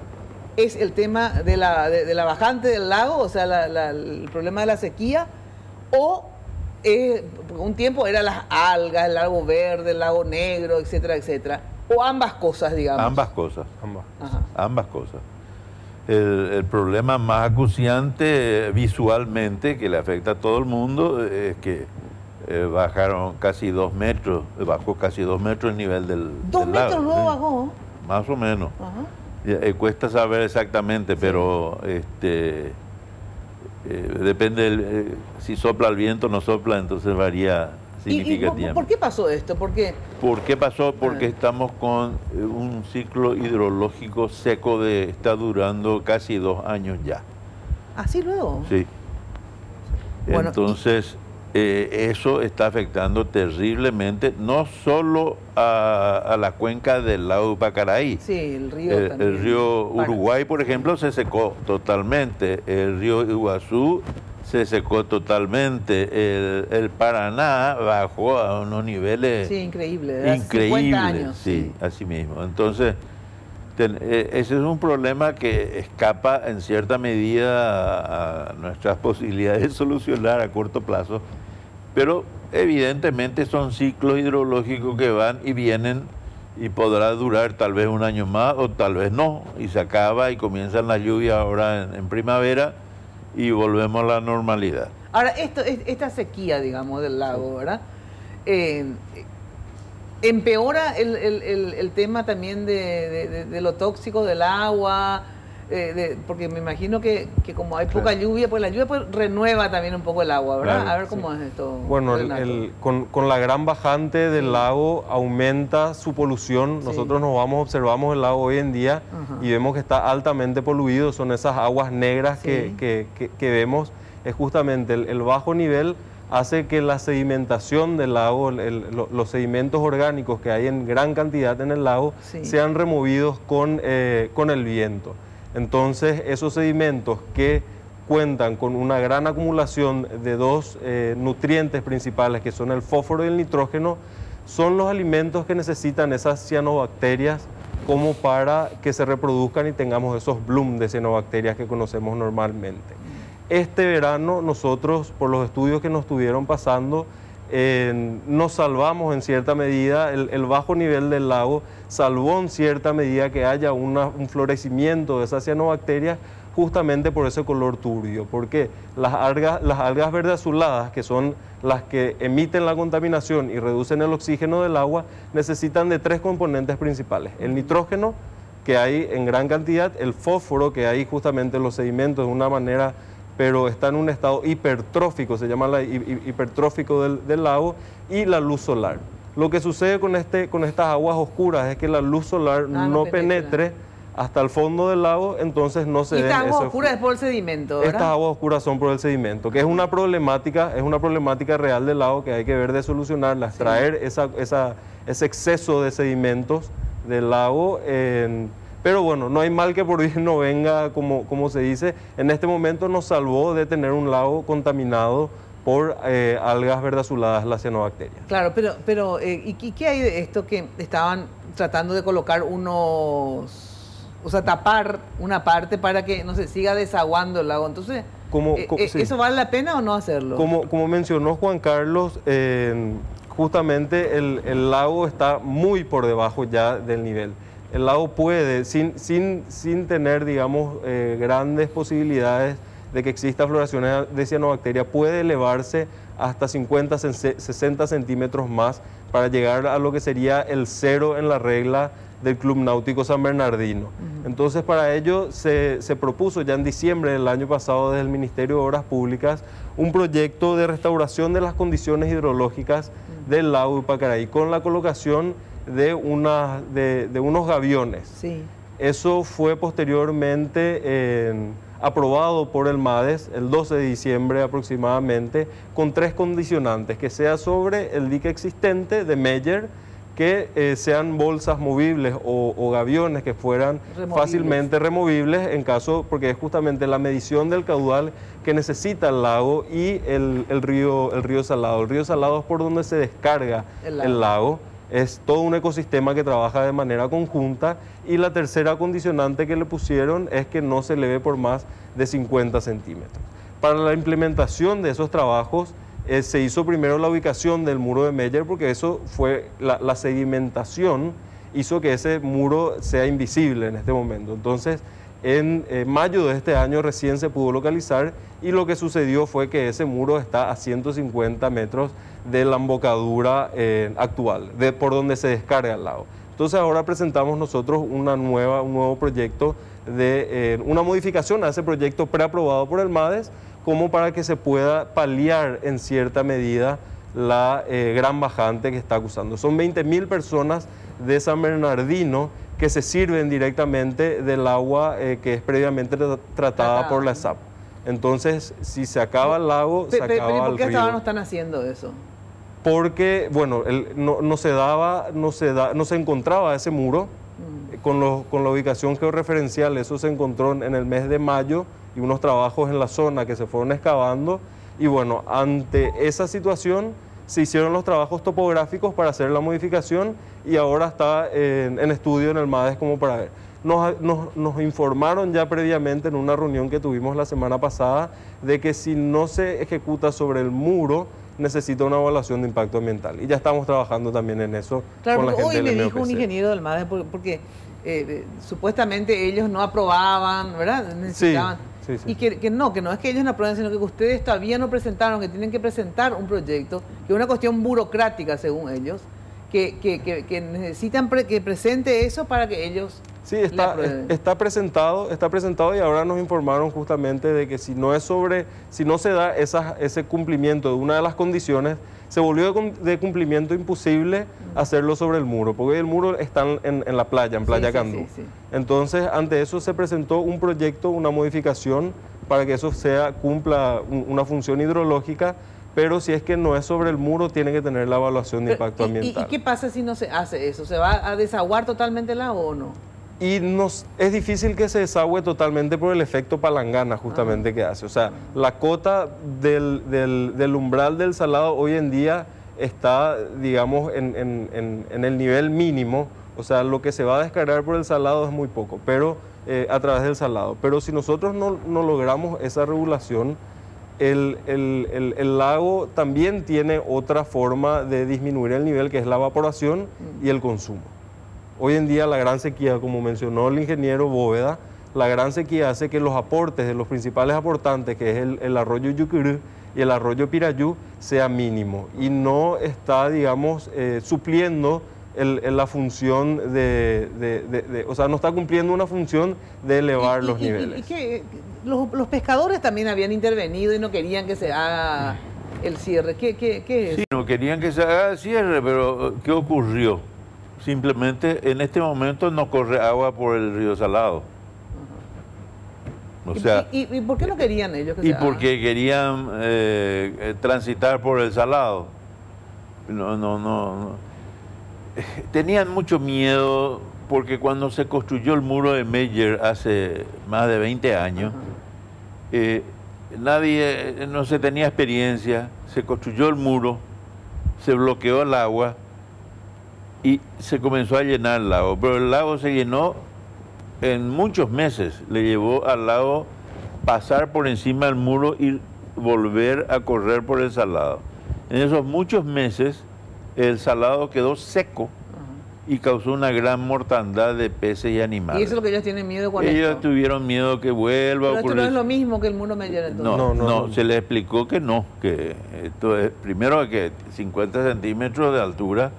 es el tema de la bajante del lago, o sea, el problema de la sequía, o un tiempo eran las algas, el lago verde, el lago negro, etcétera, etcétera. O ambas cosas, digamos. Ambas cosas. Ambas cosas. El problema más acuciante visualmente, que le afecta a todo el mundo, es que bajaron casi 2 metros, bajó casi 2 metros el nivel del lago. 2 metros luego bajó. Más o menos. Cuesta saber exactamente, pero depende si sopla el viento o no sopla, entonces varía significativamente. ¿Y por qué pasó esto? ¿Por qué pasó? Porque estamos con un ciclo hidrológico seco está durando casi 2 años ya. ¿Así luego? Sí. Bueno, entonces, eso está afectando terriblemente, no solo a la cuenca del lago Upacaraí. Sí, el río también. El río Uruguay, por ejemplo, se secó totalmente. El río Iguazú se secó totalmente. El Paraná bajó a unos niveles increíbles. 50 años. Sí, así mismo. Entonces, ese es un problema que escapa en cierta medida a nuestras posibilidades de solucionar a corto plazo, pero evidentemente son ciclos hidrológicos que van y vienen y podrá durar tal vez un año más o tal vez no, y se acaba y comienzan las lluvias ahora en primavera y volvemos a la normalidad. Ahora, esta sequía, digamos, del lago, ¿verdad? ¿Empeora el tema también de lo tóxico del agua? Porque me imagino que como hay poca lluvia, pues la lluvia renueva también un poco el agua, ¿verdad? Claro, a ver cómo es esto. Bueno, con la gran bajante del lago aumenta su polución. Nosotros observamos el lago hoy en día y vemos que está altamente poluido. Son esas aguas negras que vemos. Es justamente el bajo nivel hace que la sedimentación del lago, los sedimentos orgánicos que hay en gran cantidad en el lago, sean removidos con el viento. Entonces, esos sedimentos que cuentan con una gran acumulación de dos nutrientes principales, que son el fósforo y el nitrógeno, son los alimentos que necesitan esas cianobacterias como para que se reproduzcan y tengamos esos blooms de cianobacterias que conocemos normalmente. Este verano nosotros, por los estudios que nos estuvieron pasando, nos salvamos en cierta medida, el bajo nivel del lago salvó en cierta medida que haya un florecimiento de esas cianobacterias, justamente por ese color turbio, porque las algas verde azuladas, que son las que emiten la contaminación y reducen el oxígeno del agua, necesitan de tres componentes principales: el nitrógeno, que hay en gran cantidad, el fósforo, que hay justamente en los sedimentos de una manera, pero está en un estado hipertrófico, se llama hipertrófico del lago, y la luz solar. Lo que sucede con estas aguas oscuras es que la luz solar no penetre hasta el fondo del lago, entonces no se den. Estas aguas oscuras es por el sedimento, ¿verdad? Estas aguas oscuras son por el sedimento, que es una problemática real del lago que hay que ver de solucionarla, extraer ese exceso de sedimentos del lago. Pero bueno, no hay mal que por bien no venga, como se dice. En este momento nos salvó de tener un lago contaminado por algas verde azuladas, las cianobacterias. Claro, pero ¿y qué hay de esto que estaban tratando de colocar tapar una parte para que no se siga desaguando el lago? Entonces, ¿eso vale la pena o no hacerlo? Como mencionó Juan Carlos, justamente el lago está muy por debajo ya del nivel. El lago puede, sin tener, digamos, grandes posibilidades de que exista floración de cianobacteria, puede elevarse hasta 50, 60 centímetros más para llegar a lo que sería el cero en la regla del Club Náutico San Bernardino. Entonces, para ello se propuso ya en diciembre del año pasado desde el Ministerio de Obras Públicas un proyecto de restauración de las condiciones hidrológicas del lago Ipacaraí con la colocación de unos gaviones. Sí. Eso fue posteriormente aprobado por el MADES el 12 de diciembre aproximadamente, con tres condicionantes: que sea sobre el dique existente de Meyer, que sean bolsas movibles o gaviones que fueran fácilmente removibles en caso, porque es justamente la medición del caudal que necesita el lago y el río Salado. El río Salado es por donde se descarga el lago. Es todo un ecosistema que trabaja de manera conjunta, y la tercera condicionante que le pusieron es que no se eleve por más de 50 centímetros. Para la implementación de esos trabajos se hizo primero la ubicación del muro de Meyer, porque eso fue la sedimentación hizo que ese muro sea invisible en este momento. Entonces, en mayo de este año recién se pudo localizar, y lo que sucedió fue que ese muro está a 150 metros de la embocadura actual, por donde se descarga el lago. Entonces ahora presentamos nosotros un nuevo proyecto de una modificación a ese proyecto preaprobado por el MADES, como para que se pueda paliar en cierta medida la gran bajante que está acusando. Son 20.000 personas de San Bernardino que se sirven directamente del agua que es previamente tratada por la SAP. Entonces, si se acaba el lago, se acaba el río. ¿Por qué hasta ahora no están haciendo eso? Porque, bueno, no se encontraba ese muro con la ubicación georreferencial. Eso se encontró en el mes de mayo, y unos trabajos en la zona que se fueron excavando. Y bueno, ante esa situación se hicieron los trabajos topográficos para hacer la modificación, y ahora está en estudio en el MADES como para ver. Nos informaron ya previamente en una reunión que tuvimos la semana pasada de que si no se ejecuta sobre el muro, necesita una evaluación de impacto ambiental. Y ya estamos trabajando también en eso. Claro, con la gente hoy me del dijo un ingeniero del MADES, porque supuestamente ellos no aprobaban, ¿verdad? Necesitaban. Sí. Y que no es que ellos no aprueben, sino que ustedes todavía no presentaron, que tienen que presentar un proyecto, que es una cuestión burocrática según ellos, que necesitan que presente eso para que ellos... Sí, está presentado, y ahora nos informaron justamente de que si no se da ese cumplimiento de una de las condiciones, se volvió de cumplimiento imposible hacerlo sobre el muro, porque el muro está en la playa, en Playa Candú. Sí. Entonces, ante eso se presentó un proyecto, una modificación, para que eso cumpla una función hidrológica, pero si es que no es sobre el muro, tiene que tener la evaluación de impacto ambiental. ¿Y qué pasa si no se hace eso? ¿Se va a desaguar totalmente el agua o no? Y es difícil que se desagüe totalmente por el efecto palangana justamente que hace. O sea, la cota del umbral del salado hoy en día está, digamos, en el nivel mínimo. O sea, lo que se va a descargar por el salado es muy poco, pero a través del salado. Pero si nosotros no logramos esa regulación, el lago también tiene otra forma de disminuir el nivel, que es la evaporación y el consumo. Hoy en día la gran sequía, como mencionó el ingeniero Bóveda, la gran sequía hace que los aportes de los principales aportantes, que es el arroyo Yucurú y el arroyo Pirayú, sea mínimo y no está, digamos, supliendo la función o sea, no está cumpliendo una función de elevar los niveles. Y que los pescadores también habían intervenido y no querían que se haga el cierre. ¿Qué es? Sí, no querían que se haga el cierre, pero ¿qué ocurrió? Simplemente en este momento no corre agua por el río Salado. O sea, ¿Y por qué no querían ellos que se haga? Porque querían transitar por el Salado. No. Tenían mucho miedo porque cuando se construyó el muro de Meyer hace más de 20 años, nadie, no se tenía experiencia, se construyó el muro, se bloqueó el agua y se comenzó a llenar el lago, pero el lago se llenó en muchos meses, le llevó al lago pasar por encima del muro y volver a correr por el salado. En esos muchos meses el salado quedó seco y causó una gran mortandad de peces y animales. ¿Y eso es lo que ellos tienen miedo con Ellos esto? tuvieron miedo que vuelva a ocurrir. Pero esto no es lo mismo que el muro Meyer entonces. No, se les explicó que no, que esto es, primero que 50 centímetros de altura,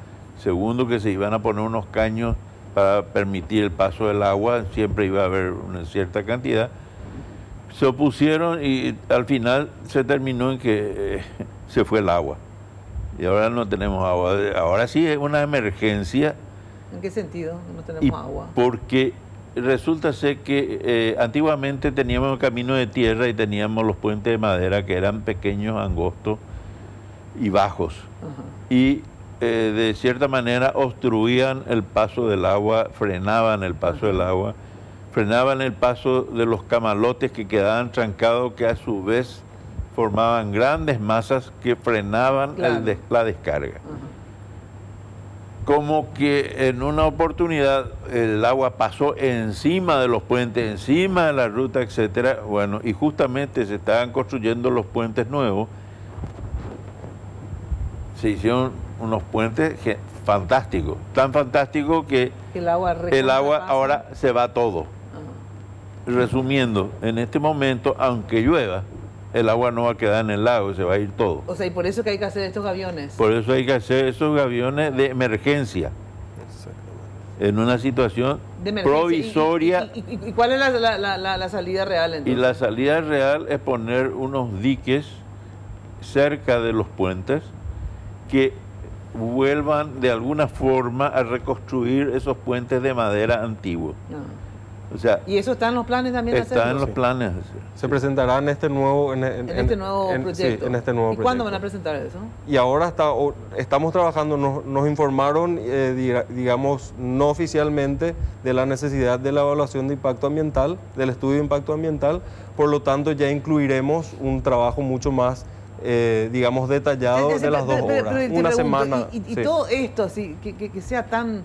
segundo que se iban a poner unos caños para permitir el paso del agua, siempre iba a haber una cierta cantidad. Se opusieron y al final se terminó en que se fue el agua. Y ahora no tenemos agua. Ahora sí es una emergencia. ¿En qué sentido no tenemos agua? Porque resulta ser que antiguamente teníamos un camino de tierra y teníamos los puentes de madera que eran pequeños, angostos y bajos. Y de cierta manera obstruían el paso del agua, frenaban el paso del agua, frenaban el paso de los camalotes que quedaban trancados, que a su vez formaban grandes masas que frenaban la descarga. Como que en una oportunidad el agua pasó encima de los puentes, encima de la ruta, etcétera. Bueno, y justamente se estaban construyendo los puentes nuevos. Se hicieron unos puentes fantásticos, tan fantásticos que el agua ahora se va todo. Resumiendo, en este momento, aunque llueva, el agua no va a quedar en el lago, se va a ir todo. O sea, y por eso que hay que hacer estos gaviones. Por eso hay que hacer esos gaviones de emergencia. En una situación provisoria. ¿Y cuál es la salida real entonces? Y la salida real es poner unos diques cerca de los puentes que vuelvan de alguna forma a reconstruir esos puentes de madera antiguos. O sea, ¿y eso está en los planes también? Está en los planes. Se presentará en este nuevo proyecto. Sí, en este nuevo ¿Y cuándo van a presentar eso? Y ahora estamos trabajando, nos informaron, digamos, no oficialmente, de la necesidad de la evaluación de impacto ambiental, del estudio de impacto ambiental, por lo tanto ya incluiremos un trabajo mucho más, digamos, detallado de las 2 horas, una semana. Y todo esto, así, que sea tan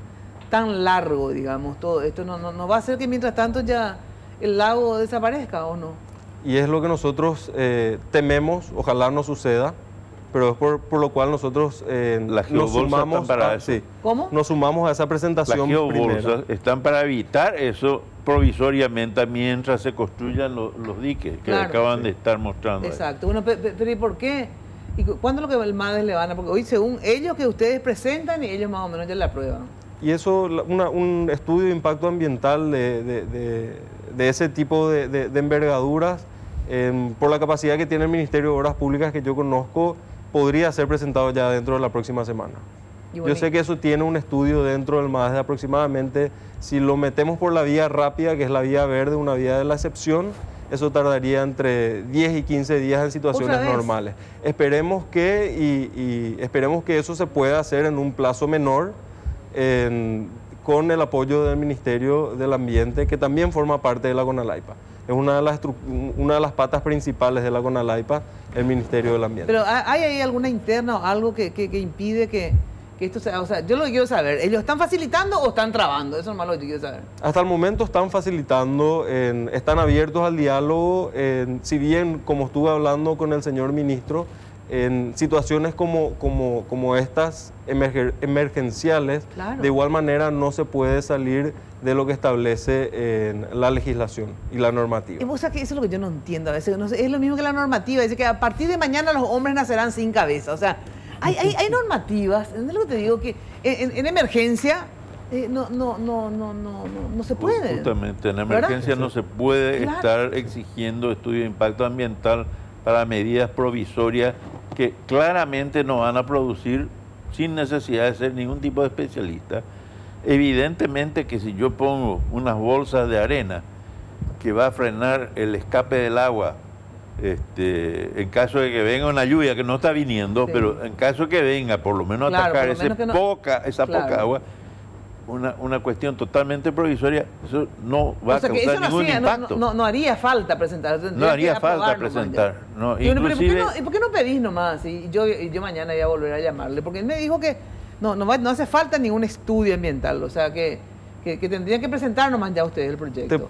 largo, digamos, todo esto, ¿no va a hacer que mientras tanto ya el lago desaparezca o no? Y es lo que nosotros tememos, ojalá no suceda, pero es por lo cual nosotros nos sumamos nos sumamos a esa presentación. Las geobolsas están para evitar eso provisoriamente mientras se construyan los diques que acaban de estar mostrando. Exacto. Bueno, pero ¿y por qué? ¿Y cuándo es lo que el MADES le van a...? Porque hoy, según ellos, que ustedes presentan y ellos más o menos ya la aprueban. Y eso, un estudio de impacto ambiental de ese tipo de envergaduras, por la capacidad que tiene el Ministerio de Obras Públicas que yo conozco, podría ser presentado ya dentro de la próxima semana. Yo sé que eso tiene un estudio dentro del MADES de aproximadamente, si lo metemos por la vía rápida, que es la vía verde, una vía de la excepción, eso tardaría entre 10 y 15 días en situaciones normales. Esperemos que eso se pueda hacer en un plazo menor, con el apoyo del Ministerio del Ambiente, que también forma parte de la CONALAIPA. Es una de las patas principales de la CONALAIPA, el Ministerio del Ambiente. Pero ¿hay ahí alguna interna o algo que impide que esto sea? O sea, yo lo que quiero saber, ¿ellos están facilitando o están trabando? Eso es lo que yo quiero saber. Hasta el momento están facilitando, están abiertos al diálogo, si bien, como estuve hablando con el señor ministro, en situaciones como estas emergenciales, claro, de igual manera no se puede salir de lo que establece la legislación y la normativa. O sea, que eso es lo que yo no entiendo a veces. No sé, es lo mismo que la normativa, dice que a partir de mañana los hombres nacerán sin cabeza. O sea, hay normativas, ¿entendés lo que te digo? Que en emergencia no se puede. Justamente, en emergencia no se puede estar exigiendo estudio de impacto ambiental para medidas provisorias que claramente no van a producir sin necesidad de ser ningún tipo de especialista. Evidentemente que si yo pongo unas bolsas de arena que va a frenar el escape del agua, en caso de que venga una lluvia que no está viniendo, pero en caso que venga por lo menos a atacar esa poca agua, una cuestión totalmente provisoria, eso no va a causar ningún impacto. No haría falta presentar. No haría falta presentar. No, inclusive, ¿y por qué no pedís nomás? Y yo mañana voy a volver a llamarle, porque él me dijo que no hace falta ningún estudio ambiental, o sea que tendrían que presentar nomás ya ustedes el proyecto.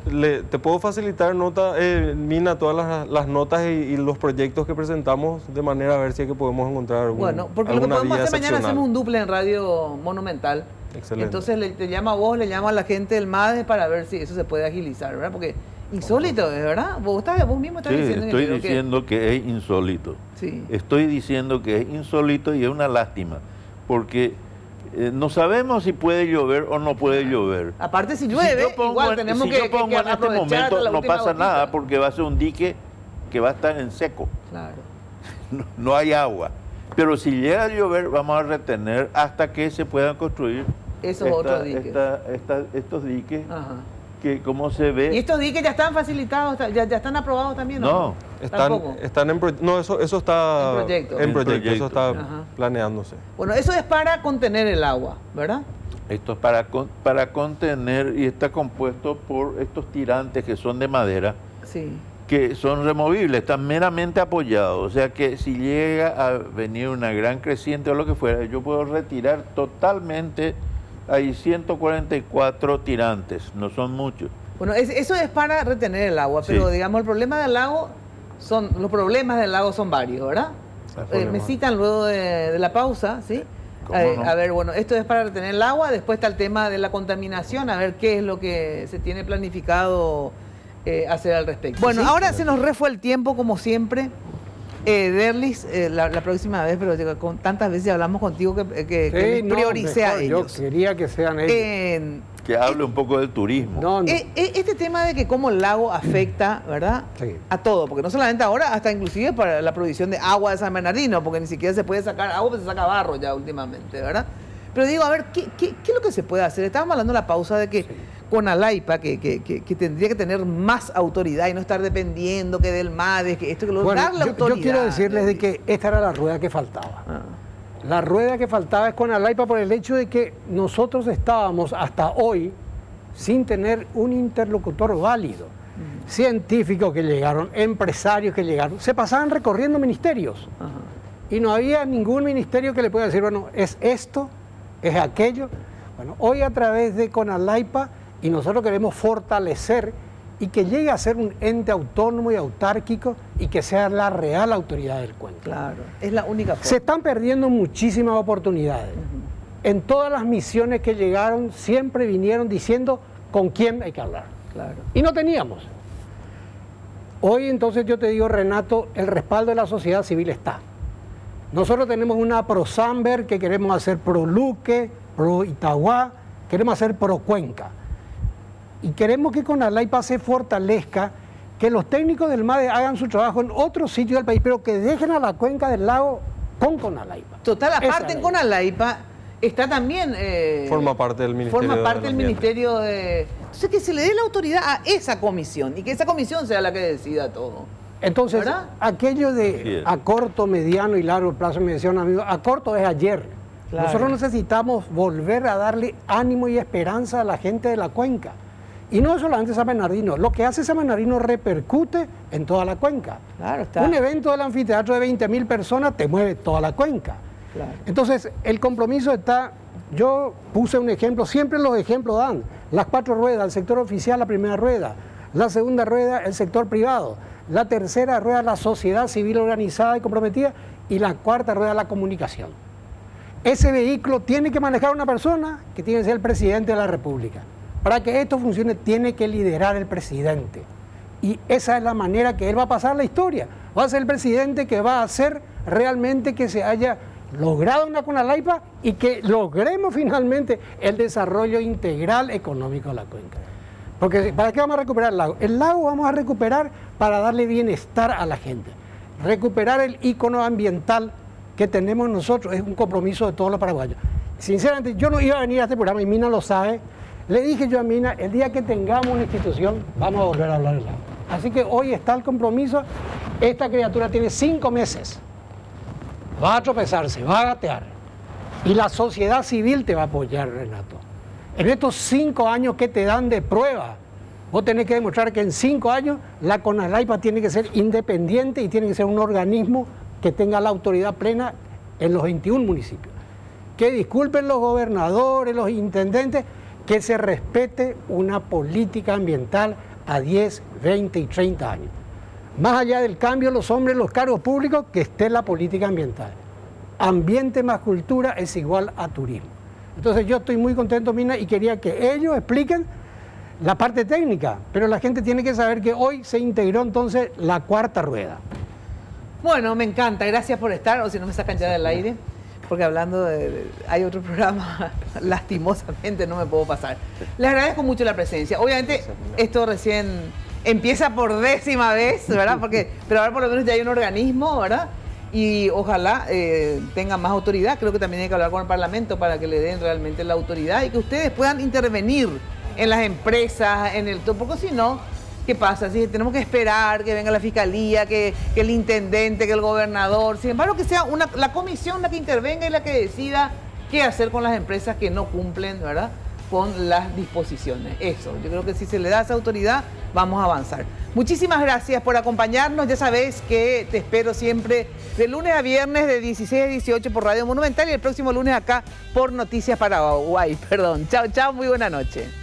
Te puedo facilitar, Mina, todas las notas y los proyectos que presentamos, de manera a ver si es que podemos encontrar alguna Bueno, porque lo que podemos hacer mañana, hacemos un duple en Radio Monumental. Excelente. Entonces te llama a vos, le llama a la gente del MADE para ver si eso se puede agilizar, ¿verdad? Porque insólito, ¿verdad? Vos mismo estás diciendo. Estoy diciendo que es insólito. Sí. Estoy diciendo que es insólito y es una lástima, porque no sabemos si puede llover o no puede llover. Aparte, si llueve, igual tenemos que yo pongo en este momento, no pasa nada, porque va a ser un dique que va a estar en seco. Claro. No hay agua. Pero si llega a llover, vamos a retener hasta que se puedan construir otros diques. Estos diques. Ajá. Que como se ve... ¿Y estos diques ya están facilitados, ya están aprobados también? No, están en proyecto. No, eso está en proyecto, eso está planeándose. Bueno, eso es para contener el agua, ¿verdad? Esto es para contener, y está compuesto por estos tirantes que son de madera, que son removibles, están meramente apoyados. O sea que si llega a venir una gran creciente o lo que fuera, yo puedo retirar totalmente. Hay 144 tirantes, no son muchos. Bueno, eso es para retener el agua, pero digamos los problemas del lago son varios, ¿verdad? Me citan luego de la pausa, ¿sí? No? A ver, bueno, esto es para retener el agua, después está el tema de la contaminación, a ver qué es lo que se tiene planificado hacer al respecto. Bueno, ahora se nos refue el tiempo, como siempre. Derlis, la próxima vez, pero con tantas veces hablamos contigo que priorice a ellos. Yo quería que sean ellos. Que hable un poco del turismo. Este tema de que cómo el lago afecta, ¿verdad? Sí. A todo, porque no solamente ahora, hasta inclusive para la provisión de agua de San Bernardino, porque ni siquiera se puede sacar agua, pues se saca barro ya últimamente, ¿verdad? Pero digo, a ver, ¿qué es lo que se puede hacer? Estábamos hablando en la pausa de que CONALAIPA, que tendría que tener más autoridad y no estar dependiendo que del MADE, que esto, que lo darle autoridad. Yo quiero decirles de que esta era la rueda que faltaba. La rueda que faltaba es CONALAIPA por el hecho de que nosotros estábamos hasta hoy sin tener un interlocutor válido. Científicos que llegaron, empresarios que llegaron, se pasaban recorriendo ministerios. Y no había ningún ministerio que le pueda decir, bueno, es esto, es aquello. Bueno, hoy a través de CONALAIPA, y nosotros queremos fortalecer y que llegue a ser un ente autónomo y autárquico y que sea la real autoridad del cuenco. Claro, es la única forma. Se están perdiendo muchísimas oportunidades. En todas las misiones que llegaron siempre vinieron diciendo con quién hay que hablar. Claro. Y no teníamos. Hoy entonces yo te digo, Renato, el respaldo de la sociedad civil está. Nosotros tenemos una ProSamber que queremos hacer pro Luque, pro Itagua, queremos hacer pro Cuenca. Y queremos que CONALAIPA se fortalezca, que los técnicos del MADE hagan su trabajo en otro sitio del país, pero que dejen a la cuenca del lago con CONALAIPA. Total, aparte en CONALAIPA está también... forma parte del Ministerio, Ministerio de Entonces que se le dé la autoridad a esa comisión y que esa comisión sea la que decida todo. Entonces, ¿verdad? aquello de a corto, mediano y largo plazo, me decía un amigo, a corto es ayer. Claro. Nosotros necesitamos volver a darle ánimo y esperanza a la gente de la cuenca. Y no solamente San Bernardino, lo que hace San Bernardino repercute en toda la cuenca. Claro, está. Un evento del anfiteatro de 20.000 personas te mueve toda la cuenca. Claro. Entonces, el compromiso está, yo puse un ejemplo, siempre los ejemplos dan, las 4 ruedas, el sector oficial, la primera rueda, la segunda rueda, el sector privado, la tercera rueda, la sociedad civil organizada y comprometida, y la cuarta rueda, la comunicación. Ese vehículo tiene que manejar una persona que tiene que ser el presidente de la República. Para que esto funcione tiene que liderar el presidente. Y esa es la manera que él va a pasar la historia. Va a ser el presidente que va a hacer realmente que se haya logrado una Conalaipa y que logremos finalmente el desarrollo integral económico de la cuenca. Porque ¿para qué vamos a recuperar el lago? El lago vamos a recuperar para darle bienestar a la gente. Recuperar el ícono ambiental que tenemos nosotros es un compromiso de todos los paraguayos. Sinceramente, yo no iba a venir a este programa y Mina lo sabe. Le dije yo a Mina, el día que tengamos una institución, vamos a volver a hablar del lago. Así que hoy está el compromiso. Esta criatura tiene 5 meses. Va a tropezarse, va a gatear. Y la sociedad civil te va a apoyar, Renato. En estos 5 años que te dan de prueba, vos tenés que demostrar que en 5 años la Conalaipa tiene que ser independiente y tiene que ser un organismo que tenga la autoridad plena en los 21 municipios. Que disculpen los gobernadores, los intendentes, que se respete una política ambiental a 10, 20 y 30 años. Más allá del cambio de los hombres, los cargos públicos, que esté la política ambiental. Ambiente más cultura es igual a turismo. Entonces yo estoy muy contento, Mina, y quería que ellos expliquen la parte técnica, pero la gente tiene que saber que hoy se integró entonces la 4ª rueda. Bueno, me encanta, gracias por estar, o si no me sacan ya del aire, porque hablando hay otro programa, lastimosamente no me puedo pasar. Les agradezco mucho la presencia. Obviamente esto recién empieza por 10ª vez, ¿verdad? Pero ahora por lo menos ya hay un organismo, ¿verdad? Y ojalá tenga más autoridad. Creo que también hay que hablar con el Parlamento para que le den realmente la autoridad y que ustedes puedan intervenir en las empresas, en el todo, porque si no, ¿qué pasa? Si tenemos que esperar que venga la fiscalía, que el intendente, que el gobernador, sin embargo que sea la comisión la que intervenga y la que decida qué hacer con las empresas que no cumplen, ¿verdad?, con las disposiciones. Eso, yo creo que si se le da esa autoridad, vamos a avanzar. Muchísimas gracias por acompañarnos. Ya sabéis que te espero siempre de lunes a viernes de 16 a 18 por Radio Monumental y el próximo lunes acá por Noticias Paraguay. Chao, chao, muy buena noche.